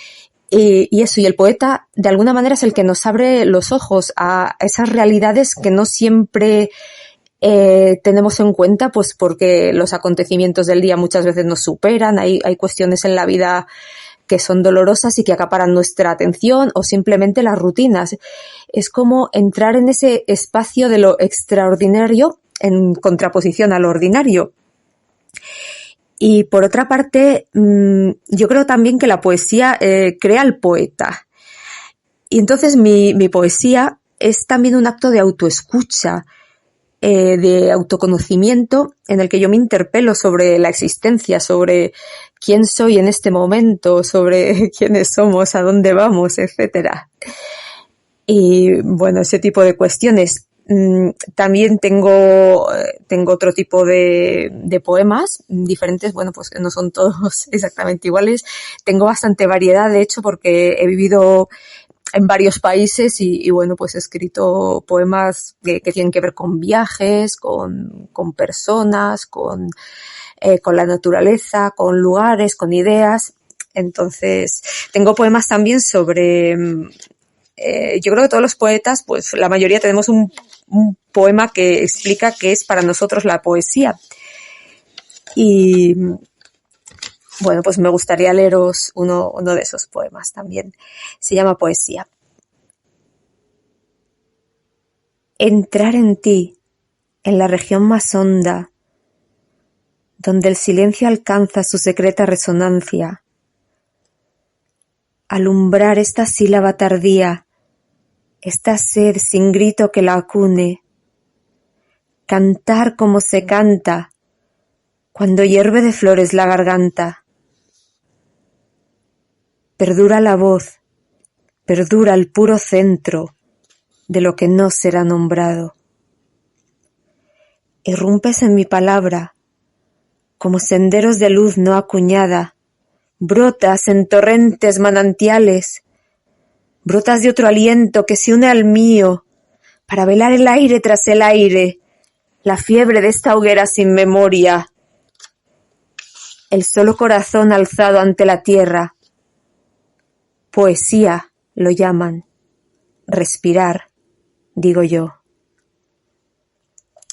el poeta, de alguna manera, es el que nos abre los ojos a esas realidades que no siempre tenemos en cuenta, pues porque los acontecimientos del día muchas veces nos superan. Hay cuestiones en la vida que son dolorosas y que acaparan nuestra atención, o simplemente las rutinas. Es como entrar en ese espacio de lo extraordinario en contraposición a lo ordinario. Y por otra parte, yo creo también que la poesía crea al poeta. Y entonces mi poesía es también un acto de autoescucha, de autoconocimiento, en el que yo me interpelo sobre la existencia, sobre quién soy en este momento, sobre quiénes somos, a dónde vamos, etcétera. Y bueno, ese tipo de cuestiones. También tengo otro tipo de poemas diferentes, bueno, pues que no son todos exactamente iguales. Tengo bastante variedad, de hecho, porque he vivido en varios países y bueno, pues he escrito poemas que tienen que ver con viajes, con personas, con la naturaleza, con lugares, con ideas. Entonces, tengo poemas también sobre... yo creo que todos los poetas, pues la mayoría tenemos un poema que explica qué es para nosotros la poesía. Y bueno, pues me gustaría leeros uno de esos poemas también. Se llama Poesía. Entrar en ti, en la región más honda, donde el silencio alcanza su secreta resonancia. Alumbrar esta sílaba tardía, esta sed sin grito que la acune. Cantar como se canta, cuando hierve de flores la garganta. Perdura la voz, perdura el puro centro de lo que no será nombrado. Irrumpes en mi palabra, como senderos de luz no acuñada, brotas en torrentes manantiales, brotas de otro aliento que se une al mío, para velar el aire tras el aire, la fiebre de esta hoguera sin memoria, el solo corazón alzado ante la tierra. Poesía lo llaman, respirar, digo yo.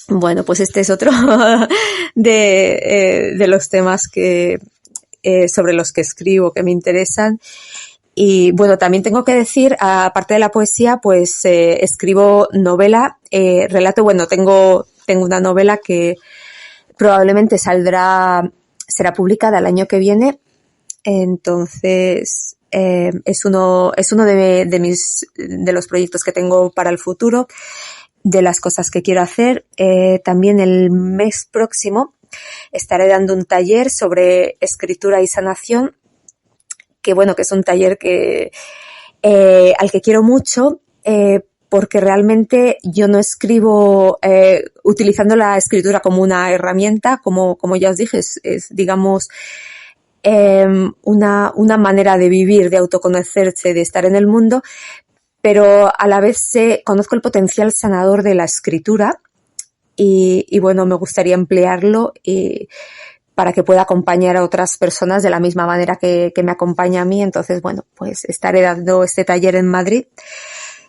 Bueno, pues este es otro de los temas que sobre los que escribo, que me interesan. Y bueno, también tengo que decir, aparte de la poesía, pues escribo novela, relato. Bueno, tengo una novela que probablemente será publicada el año que viene. Entonces, es uno de los proyectos que tengo para el futuro, de las cosas que quiero hacer. También el mes próximo estaré dando un taller sobre escritura y sanación, que bueno, que es un taller al que quiero mucho, porque realmente yo no escribo utilizando la escritura como una herramienta, como ya os dije, es digamos una manera de vivir, de autoconocerse, de estar en el mundo, pero a la vez conozco el potencial sanador de la escritura y bueno, me gustaría emplearlo para que pueda acompañar a otras personas de la misma manera que me acompaña a mí. Entonces, bueno, pues estaré dando este taller en Madrid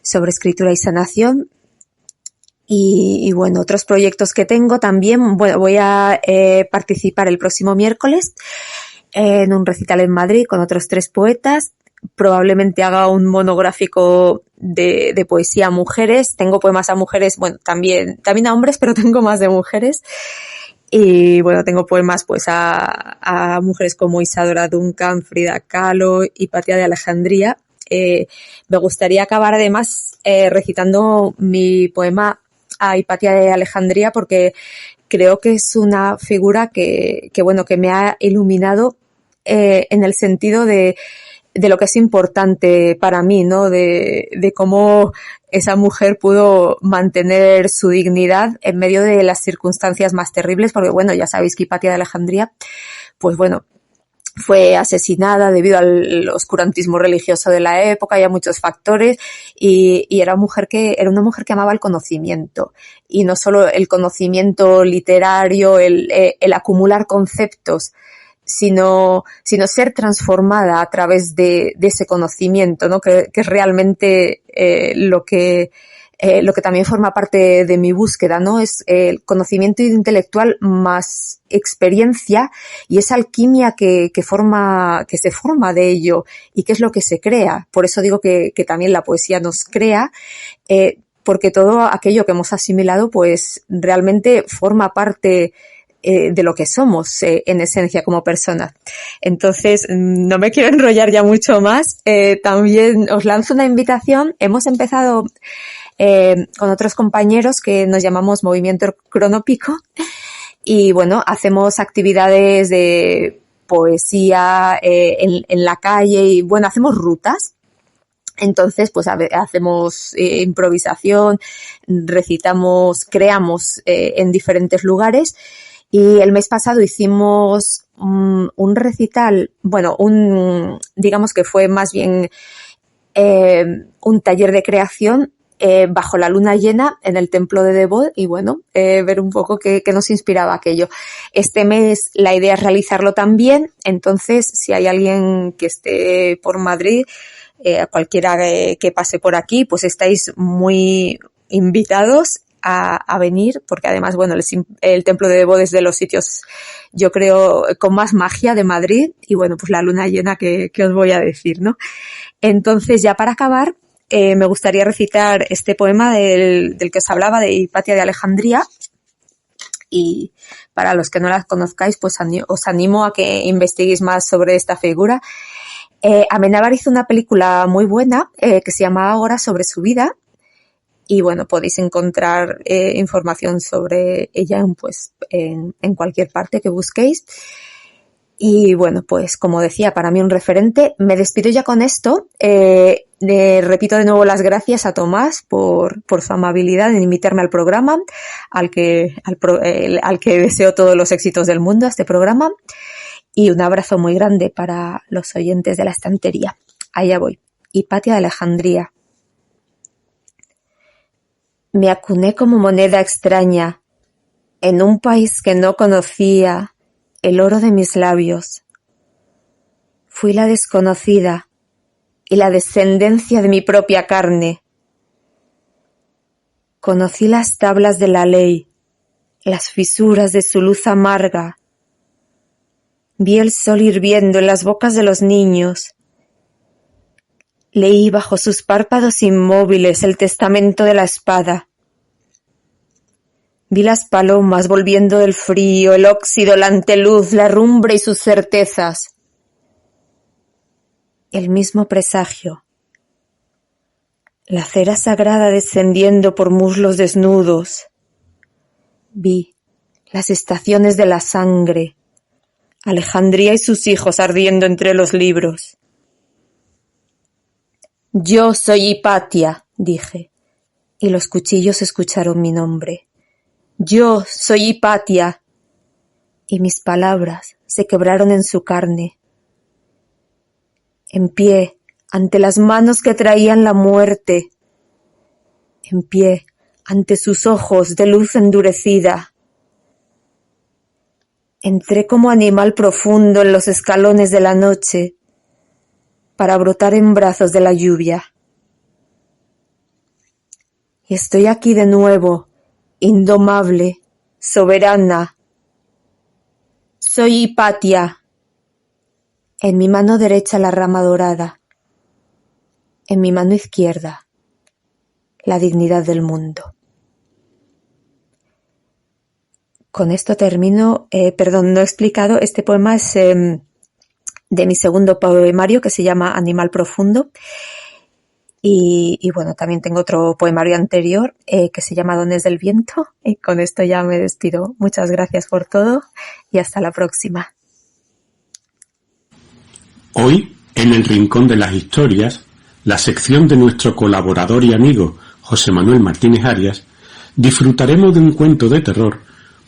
sobre escritura y sanación. Y bueno, otros proyectos que tengo también, bueno, voy a participar el próximo miércoles en un recital en Madrid con otros 3 poetas. Probablemente haga un monográfico de poesía a mujeres. Tengo poemas a mujeres, bueno, también a hombres, pero tengo más de mujeres. Y bueno, tengo poemas pues a mujeres como Isadora Duncan, Frida Kahlo, Hipatia de Alejandría. Me gustaría acabar además recitando mi poema a Hipatia de Alejandría, porque creo que es una figura que bueno, que me ha iluminado en el sentido de lo que es importante para mí, ¿no? De cómo esa mujer pudo mantener su dignidad en medio de las circunstancias más terribles, porque bueno, ya sabéis que Hipatia de Alejandría, pues bueno, fue asesinada debido al oscurantismo religioso de la época y a muchos factores, y era una mujer que amaba el conocimiento, y no solo el conocimiento literario, el acumular conceptos, sino ser transformada a través de ese conocimiento, ¿no? Que es realmente lo que también forma parte de mi búsqueda, ¿no? Es el conocimiento intelectual más experiencia, y esa alquimia que se forma de ello, y que es lo que se crea. Por eso digo que también la poesía nos crea, porque todo aquello que hemos asimilado, pues realmente forma parte de lo que somos en esencia como personas. Entonces, no me quiero enrollar ya mucho más. También os lanzo una invitación. Hemos empezado con otros compañeros que nos llamamos Movimiento Cronópico, y bueno, hacemos actividades de poesía en la calle, y bueno, hacemos rutas. Entonces, pues hacemos improvisación, recitamos, creamos en diferentes lugares. Y el mes pasado hicimos un recital, bueno, digamos que fue más bien un taller de creación bajo la luna llena en el templo de Devot, y bueno, ver un poco qué nos inspiraba aquello. Este mes la idea es realizarlo también, entonces si hay alguien que esté por Madrid, a cualquiera que pase por aquí, pues estáis muy invitados a venir, porque además, bueno, el templo de Devot es de los sitios, yo creo, con más magia de Madrid, y bueno, pues la luna llena que os voy a decir, ¿no? Entonces, ya para acabar, me gustaría recitar este poema del que os hablaba, de Hipatia de Alejandría, y para los que no la conozcáis, pues os animo a que investiguéis más sobre esta figura. Amenábar hizo una película muy buena que se llama Ágora, sobre su vida, y bueno, podéis encontrar información sobre ella en cualquier parte que busquéis. Y bueno, pues como decía, para mí un referente. Me despido ya con esto. Repito de nuevo las gracias a Tomás por su amabilidad en invitarme al programa, al que deseo todos los éxitos del mundo a este programa. Y un abrazo muy grande para los oyentes de la estantería. Allá voy. Hipatia de Alejandría. Me acuné como moneda extraña en un país que no conocía el oro de mis labios. Fui la desconocida y la descendencia de mi propia carne. Conocí las tablas de la ley, las fisuras de su luz amarga. Vi el sol hirviendo en las bocas de los niños. Leí bajo sus párpados inmóviles el testamento de la espada. Vi las palomas volviendo del frío, el óxido, la anteluz, la herrumbre y sus certezas. El mismo presagio. La cera sagrada descendiendo por muslos desnudos. Vi las estaciones de la sangre, Alejandría y sus hijos ardiendo entre los libros. Yo soy Hipatia, dije, y los cuchillos escucharon mi nombre. Yo soy Hipatia, y mis palabras se quebraron en su carne. En pie, ante las manos que traían la muerte. En pie, ante sus ojos de luz endurecida. Entré como animal profundo en los escalones de la noche, para brotar en brazos de la lluvia. Y estoy aquí de nuevo, indomable, soberana. Soy Hipatia. En mi mano derecha la rama dorada, en mi mano izquierda la dignidad del mundo. Con esto termino. No he explicado, este poema es de mi segundo poemario, que se llama Animal Profundo. Y bueno, también tengo otro poemario anterior que se llama Dones del Viento. Y con esto ya me despido. Muchas gracias por todo y hasta la próxima. Hoy En el Rincón de las Historias, la sección de nuestro colaborador y amigo José Manuel Martínez Arias, disfrutaremos de un cuento de terror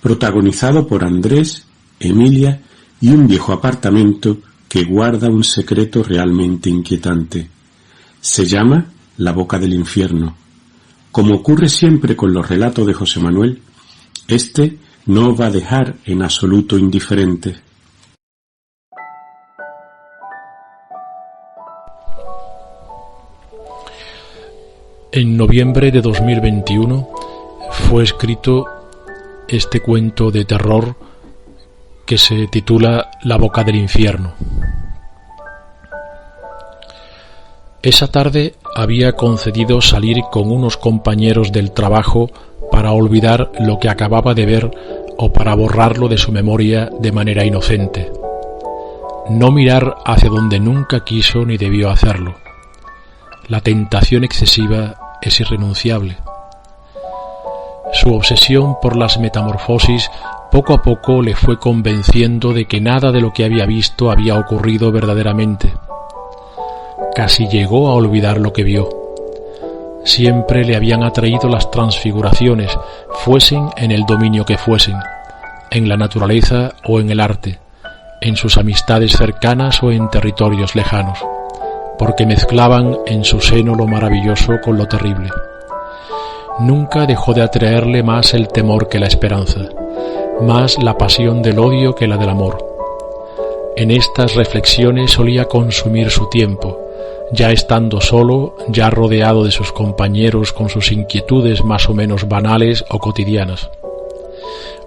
protagonizado por Andrés, Emilia y un viejo apartamento que guarda un secreto realmente inquietante. Se llama La Boca del Infierno. Como ocurre siempre con los relatos de José Manuel, este no os va a dejar en absoluto indiferente. En noviembre de 2021 fue escrito este cuento de terror que se titula La Boca del Infierno. Esa tarde había concedido salir con unos compañeros del trabajo para olvidar lo que acababa de ver o para borrarlo de su memoria de manera inocente. No mirar hacia donde nunca quiso ni debió hacerlo. La tentación excesiva es irrenunciable. Su obsesión por las metamorfosis poco a poco le fue convenciendo de que nada de lo que había visto había ocurrido verdaderamente. Casi llegó a olvidar lo que vio. Siempre le habían atraído las transfiguraciones, fuesen en el dominio que fuesen, en la naturaleza o en el arte, en sus amistades cercanas o en territorios lejanos, porque mezclaban en su seno lo maravilloso con lo terrible. Nunca dejó de atraerle más el temor que la esperanza, más la pasión del odio que la del amor. En estas reflexiones solía consumir su tiempo, ya estando solo, ya rodeado de sus compañeros con sus inquietudes más o menos banales o cotidianas.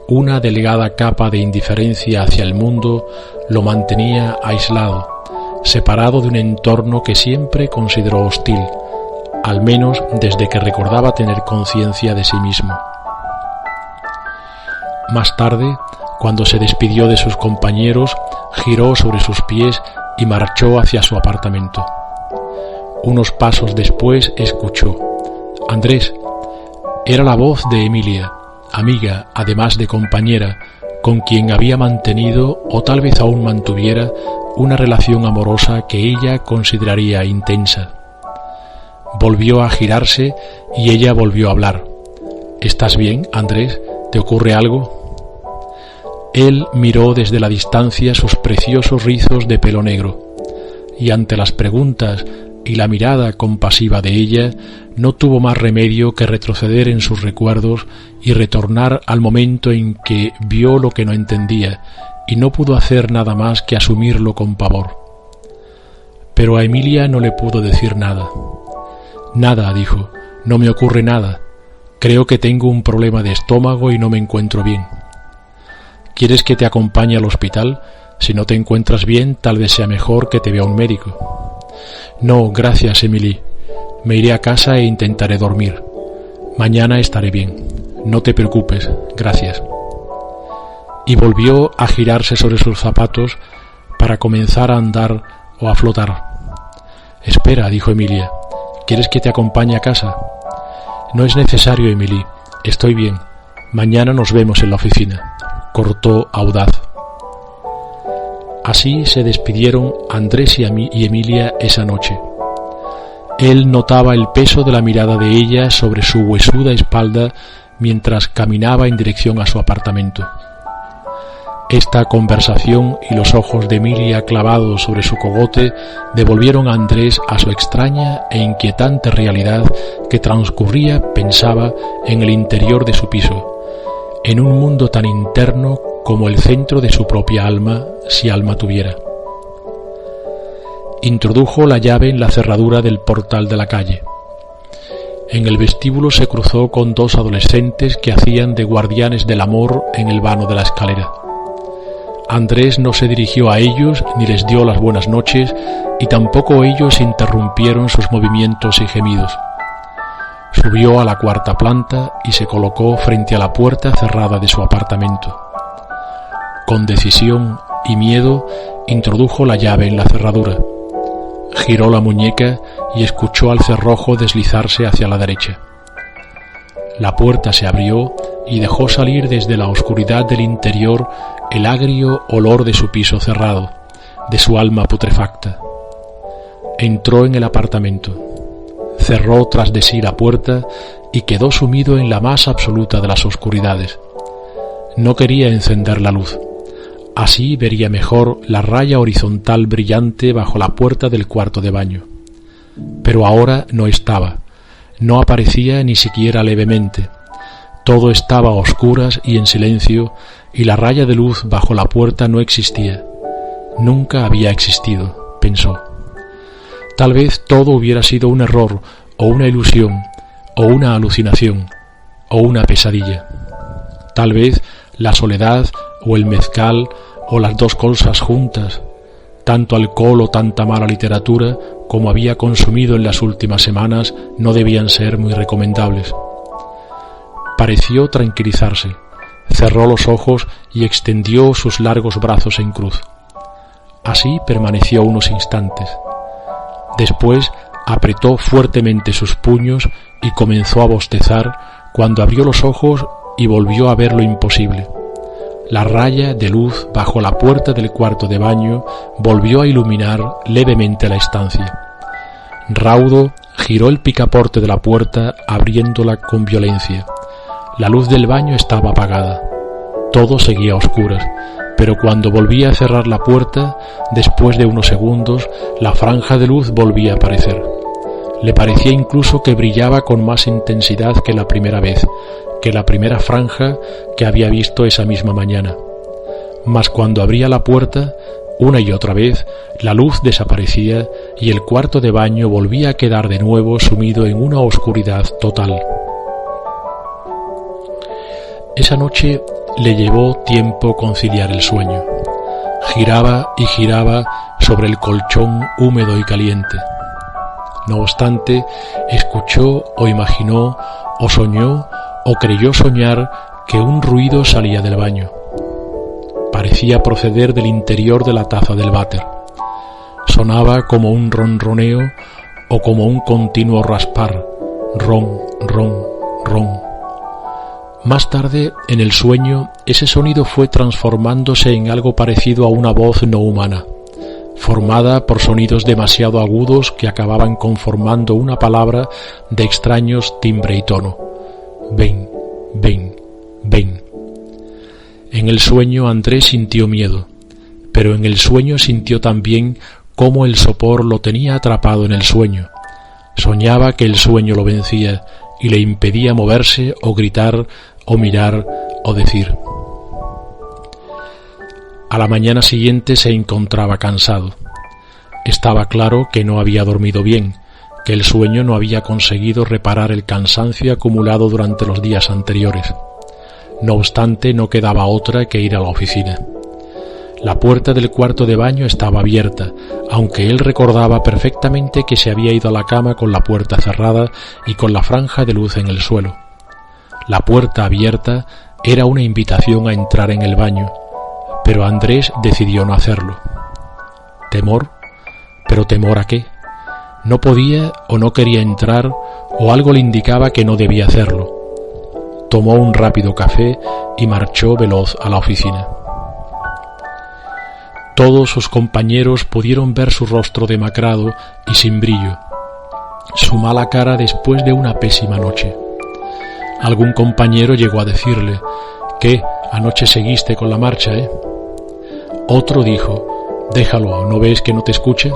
Una delgada capa de indiferencia hacia el mundo lo mantenía aislado, separado de un entorno que siempre consideró hostil, al menos desde que recordaba tener conciencia de sí mismo. Más tarde, cuando se despidió de sus compañeros, giró sobre sus pies y marchó hacia su apartamento. Unos pasos después escuchó: «Andrés». Era la voz de Emilia, amiga, además de compañera, con quien había mantenido, o tal vez aún mantuviera, una relación amorosa que ella consideraría intensa. Volvió a girarse y ella volvió a hablar. «¿Estás bien, Andrés? ¿Te ocurre algo?» Él miró desde la distancia sus preciosos rizos de pelo negro, y ante las preguntas y la mirada compasiva de ella, no tuvo más remedio que retroceder en sus recuerdos y retornar al momento en que vio lo que no entendía, y no pudo hacer nada más que asumirlo con pavor. Pero a Emilia no le pudo decir nada. «Nada», dijo, «no me ocurre nada. Creo que tengo un problema de estómago y no me encuentro bien». «¿Quieres que te acompañe al hospital? Si no te encuentras bien, tal vez sea mejor que te vea un médico». «No, gracias, Emily. Me iré a casa e intentaré dormir. Mañana estaré bien. No te preocupes, gracias». Y volvió a girarse sobre sus zapatos para comenzar a andar o a flotar. «Espera», dijo Emilia, «¿quieres que te acompañe a casa?» «No es necesario, Emily. Estoy bien. Mañana nos vemos en la oficina», cortó audaz. Así se despidieron Andrés y Emilia esa noche. Él notaba el peso de la mirada de ella sobre su huesuda espalda mientras caminaba en dirección a su apartamento. Esta conversación y los ojos de Emilia clavados sobre su cogote devolvieron a Andrés a su extraña e inquietante realidad que transcurría, pensaba, en el interior de su piso, en un mundo tan interno como el centro de su propia alma, si alma tuviera. Introdujo la llave en la cerradura del portal de la calle. En el vestíbulo se cruzó con dos adolescentes que hacían de guardianes del amor en el vano de la escalera. Andrés no se dirigió a ellos ni les dio las buenas noches, y tampoco ellos interrumpieron sus movimientos y gemidos. Subió a la cuarta planta y se colocó frente a la puerta cerrada de su apartamento. Con decisión y miedo introdujo la llave en la cerradura. Giró la muñeca y escuchó al cerrojo deslizarse hacia la derecha. La puerta se abrió y dejó salir desde la oscuridad del interior el agrio olor de su piso cerrado, de su alma putrefacta. entró en el apartamento. Cerró tras de sí la puerta y quedó sumido en la más absoluta de las oscuridades. No quería encender la luz. Así vería mejor la raya horizontal brillante bajo la puerta del cuarto de baño. Pero ahora no estaba. No aparecía ni siquiera levemente. Todo estaba a oscuras y en silencio, y la raya de luz bajo la puerta no existía. Nunca había existido, pensó. Tal vez todo hubiera sido un error, o una ilusión, o una alucinación, o una pesadilla. Tal vez la soledad, o el mezcal, o las dos cosas juntas, tanto alcohol o tanta mala literatura como había consumido en las últimas semanas no debían ser muy recomendables. Pareció tranquilizarse, cerró los ojos y extendió sus largos brazos en cruz. Así permaneció unos instantes. Después apretó fuertemente sus puños y comenzó a bostezar cuando abrió los ojos y volvió a ver lo imposible. La raya de luz bajo la puerta del cuarto de baño volvió a iluminar levemente la estancia. Raudo giró el picaporte de la puerta abriéndola con violencia. La luz del baño estaba apagada. Todo seguía a oscuras, pero cuando volvía a cerrar la puerta, después de unos segundos, la franja de luz volvía a aparecer. Le parecía incluso que brillaba con más intensidad que la primera vez, que la primera franja que había visto esa misma mañana. Mas cuando abría la puerta, una y otra vez, la luz desaparecía y el cuarto de baño volvía a quedar de nuevo sumido en una oscuridad total. Esa noche le llevó tiempo conciliar el sueño. Giraba y giraba sobre el colchón húmedo y caliente. No obstante, escuchó o imaginó o soñó o creyó soñar que un ruido salía del baño. Parecía proceder del interior de la taza del váter. Sonaba como un ronroneo o como un continuo raspar, ron, ron, ron. Más tarde, en el sueño, ese sonido fue transformándose en algo parecido a una voz no humana, formada por sonidos demasiado agudos que acababan conformando una palabra de extraños timbre y tono. Ven, ven, ven. En el sueño Andrés sintió miedo, pero en el sueño sintió también cómo el sopor lo tenía atrapado en el sueño. Soñaba que el sueño lo vencía y le impedía moverse o gritar o mirar o decir. A la mañana siguiente se encontraba cansado. Estaba claro que no había dormido bien, que el sueño no había conseguido reparar el cansancio acumulado durante los días anteriores. No obstante, no quedaba otra que ir a la oficina. La puerta del cuarto de baño estaba abierta, aunque él recordaba perfectamente que se había ido a la cama con la puerta cerrada y con la franja de luz en el suelo. La puerta abierta era una invitación a entrar en el baño, pero Andrés decidió no hacerlo. ¿Temor? ¿Pero temor a qué? No podía o no quería entrar, o algo le indicaba que no debía hacerlo. Tomó un rápido café y marchó veloz a la oficina. Todos sus compañeros pudieron ver su rostro demacrado y sin brillo, su mala cara después de una pésima noche. Algún compañero llegó a decirle: «¿Qué? Anoche seguiste con la marcha, ¿eh?» Otro dijo: «Déjalo, ¿no ves que no te escucha?»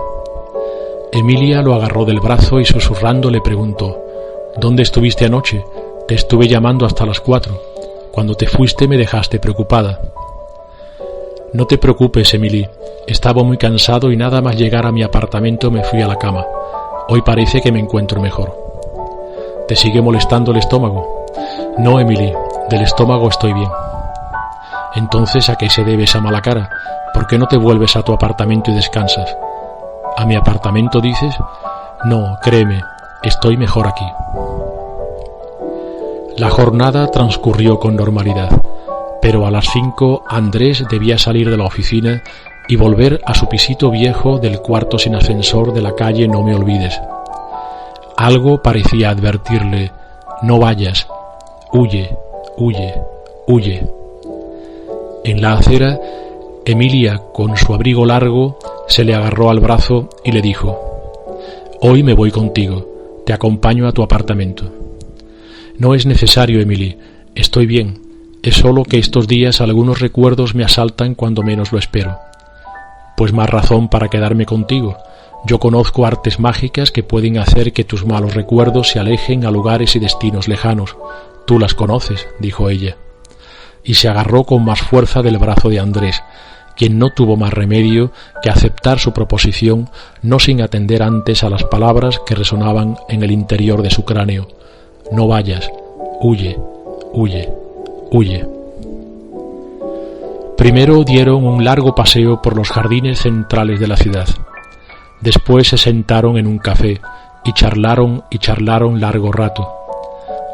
Emilia lo agarró del brazo y susurrando le preguntó: «¿Dónde estuviste anoche? Te estuve llamando hasta las 4. Cuando te fuiste me dejaste preocupada». «No te preocupes, Emily. Estaba muy cansado y nada más llegar a mi apartamento me fui a la cama. Hoy parece que me encuentro mejor». «¿Te sigue molestando el estómago?» «No, Emily. Del estómago estoy bien». «Entonces, ¿a qué se debe esa mala cara? ¿Por qué no te vuelves a tu apartamento y descansas?» «¿A mi apartamento dices?» «No, créeme, estoy mejor aquí». La jornada transcurrió con normalidad, pero a las 5 Andrés debía salir de la oficina y volver a su pisito viejo del cuarto sin ascensor de la calle No Me Olvides. Algo parecía advertirle: «No vayas, huye, huye, huye». En la acera, Emilia, con su abrigo largo, se le agarró al brazo y le dijo: Hoy me voy contigo. Te acompaño a tu apartamento. No es necesario, Emily. Estoy bien. Es solo que estos días algunos recuerdos me asaltan cuando menos lo espero. Pues más razón para quedarme contigo. Yo conozco artes mágicas que pueden hacer que tus malos recuerdos se alejen a lugares y destinos lejanos. Tú las conoces, dijo ella. Y se agarró con más fuerza del brazo de Andrés, quien no tuvo más remedio que aceptar su proposición, no sin atender antes a las palabras que resonaban en el interior de su cráneo. No vayas, huye, huye, huye. Primero dieron un largo paseo por los jardines centrales de la ciudad. Después se sentaron en un café y charlaron largo rato.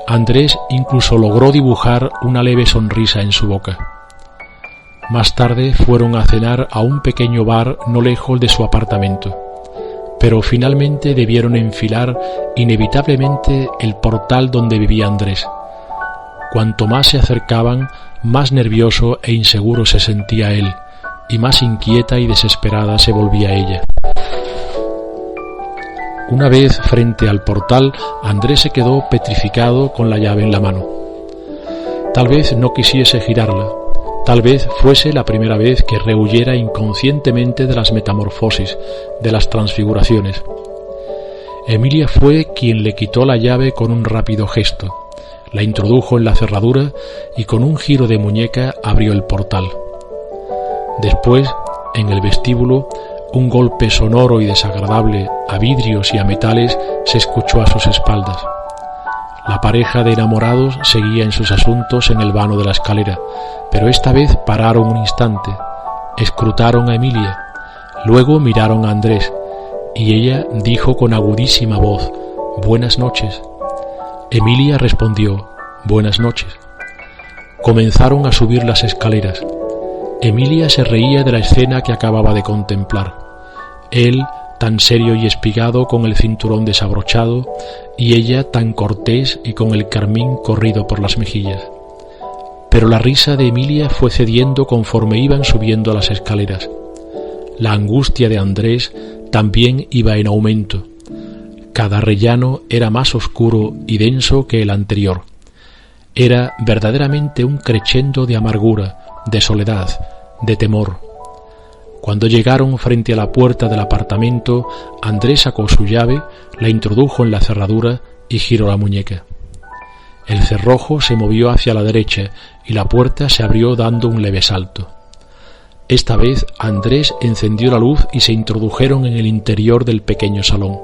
Andrés incluso logró dibujar una leve sonrisa en su boca. Más tarde fueron a cenar a un pequeño bar no lejos de su apartamento, pero finalmente debieron enfilar inevitablemente el portal donde vivía Andrés. Cuanto más se acercaban, más nervioso e inseguro se sentía él, y más inquieta y desesperada se volvía ella. Una vez frente al portal, Andrés se quedó petrificado con la llave en la mano. Tal vez no quisiese girarla, tal vez fuese la primera vez que rehuyera inconscientemente de las metamorfosis, de las transfiguraciones. Emilia fue quien le quitó la llave con un rápido gesto, la introdujo en la cerradura y con un giro de muñeca abrió el portal. Después, en el vestíbulo, un golpe sonoro y desagradable a vidrios y a metales se escuchó a sus espaldas. La pareja de enamorados seguía en sus asuntos en el vano de la escalera, pero esta vez pararon un instante, escrutaron a Emilia, luego miraron a Andrés, y ella dijo con agudísima voz: «Buenas noches». Emilia respondió: «Buenas noches». Comenzaron a subir las escaleras. Emilia se reía de la escena que acababa de contemplar. Él, tan serio y espigado con el cinturón desabrochado, y ella tan cortés y con el carmín corrido por las mejillas. Pero la risa de Emilia fue cediendo conforme iban subiendo las escaleras. La angustia de Andrés también iba en aumento. Cada rellano era más oscuro y denso que el anterior. Era verdaderamente un crescendo de amargura, de soledad, de temor. Cuando llegaron frente a la puerta del apartamento, Andrés sacó su llave, la introdujo en la cerradura y giró la muñeca. El cerrojo se movió hacia la derecha y la puerta se abrió dando un leve salto. Esta vez Andrés encendió la luz y se introdujeron en el interior del pequeño salón.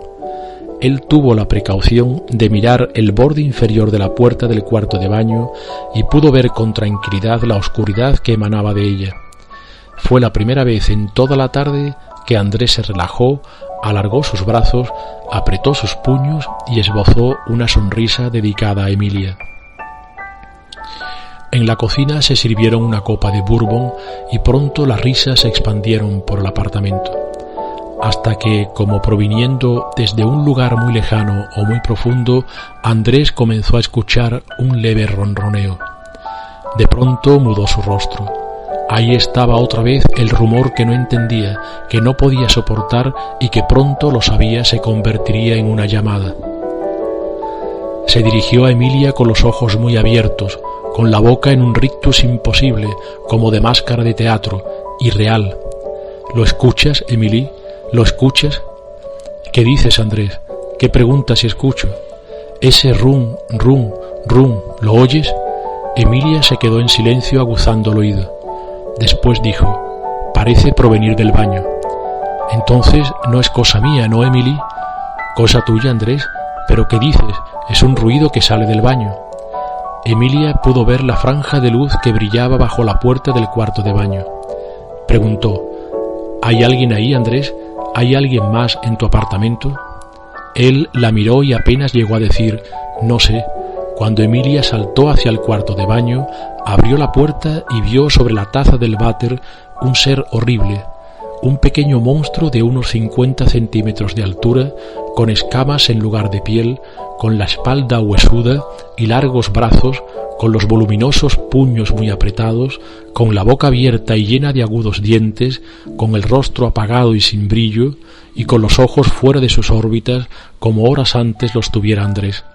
Él tuvo la precaución de mirar el borde inferior de la puerta del cuarto de baño y pudo ver con tranquilidad la oscuridad que emanaba de ella. Fue la primera vez en toda la tarde que Andrés se relajó, alargó sus brazos, apretó sus puños y esbozó una sonrisa dedicada a Emilia. En la cocina se sirvieron una copa de bourbon y pronto las risas se expandieron por el apartamento, hasta que, como proviniendo desde un lugar muy lejano o muy profundo, Andrés comenzó a escuchar un leve ronroneo. De pronto mudó su rostro. Ahí estaba otra vez el rumor que no entendía, que no podía soportar y que pronto lo sabía se convertiría en una llamada. Se dirigió a Emilia con los ojos muy abiertos, con la boca en un rictus imposible, como de máscara de teatro, irreal. ¿Lo escuchas, Emily? ¿Lo escuchas? ¿Qué dices, Andrés? ¿Qué preguntas si escucho? Ese rum, rum, rum, ¿lo oyes? Emilia se quedó en silencio aguzando el oído. Después dijo: parece provenir del baño. Entonces no es cosa mía, ¿no, Emily? Cosa tuya, Andrés. ¿Pero qué dices? Es un ruido que sale del baño. Emilia pudo ver la franja de luz que brillaba bajo la puerta del cuarto de baño. Preguntó: ¿hay alguien ahí, Andrés? ¿Hay alguien más en tu apartamento? Él la miró y apenas llegó a decir: no sé, cuando Emilia saltó hacia el cuarto de baño, abrió la puerta y vio sobre la taza del váter un ser horrible, un pequeño monstruo de unos 50 centímetros de altura, con escamas en lugar de piel, con la espalda huesuda y largos brazos, con los voluminosos puños muy apretados, con la boca abierta y llena de agudos dientes, con el rostro apagado y sin brillo, y con los ojos fuera de sus órbitas, como horas antes los tuviera Andrés.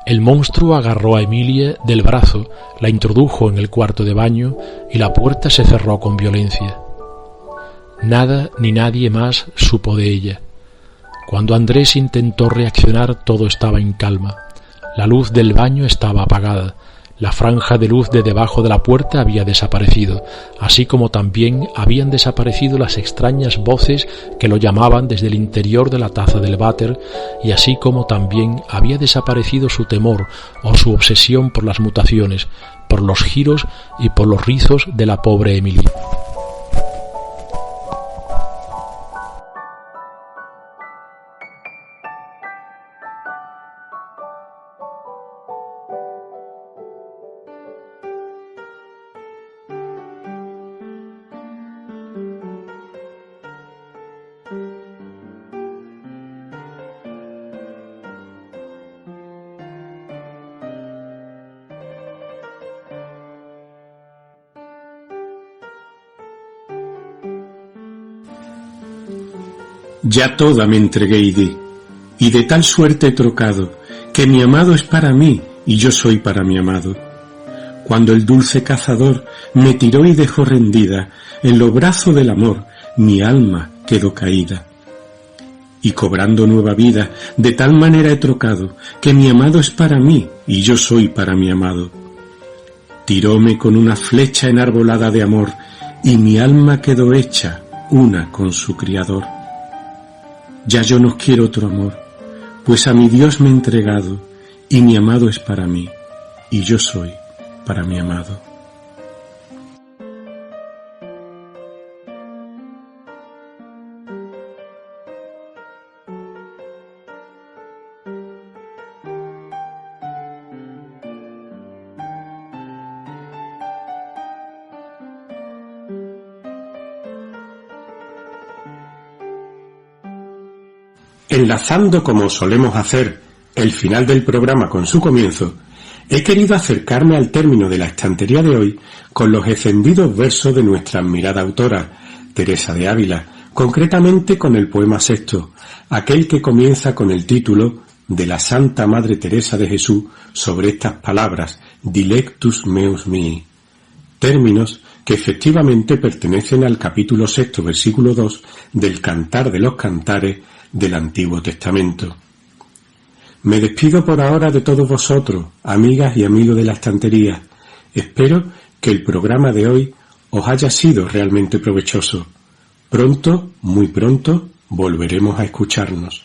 El monstruo agarró a Emilia del brazo, la introdujo en el cuarto de baño y la puerta se cerró con violencia. Nada ni nadie más supo de ella. Cuando Andrés intentó reaccionar, todo estaba en calma. La luz del baño estaba apagada. La franja de luz de debajo de la puerta había desaparecido, así como también habían desaparecido las extrañas voces que lo llamaban desde el interior de la taza del váter, y así como también había desaparecido su temor o su obsesión por las mutaciones, por los giros y por los rizos de la pobre Emily. Ya toda me entregué y di, y de tal suerte he trocado, que mi amado es para mí, y yo soy para mi amado. Cuando el dulce cazador me tiró y dejó rendida, en los brazos del amor mi alma quedó caída. Y cobrando nueva vida, de tal manera he trocado, que mi amado es para mí, y yo soy para mi amado. Tiróme con una flecha enarbolada de amor, y mi alma quedó hecha una con su Criador. Ya yo no quiero otro amor, pues a mi Dios me he entregado, y mi amado es para mí, y yo soy para mi amado. Enlazando como solemos hacer el final del programa con su comienzo, he querido acercarme al término de la estantería de hoy con los encendidos versos de nuestra admirada autora, Teresa de Ávila, concretamente con el poema sexto, aquel que comienza con el título de la Santa Madre Teresa de Jesús sobre estas palabras, Dilectus meus mihi, términos que efectivamente pertenecen al capítulo sexto, versículo 2 del Cantar de los Cantares del Antiguo Testamento. Me despido por ahora de todos vosotros, amigas y amigos de la estantería. Espero que el programa de hoy os haya sido realmente provechoso. Pronto, muy pronto, volveremos a escucharnos.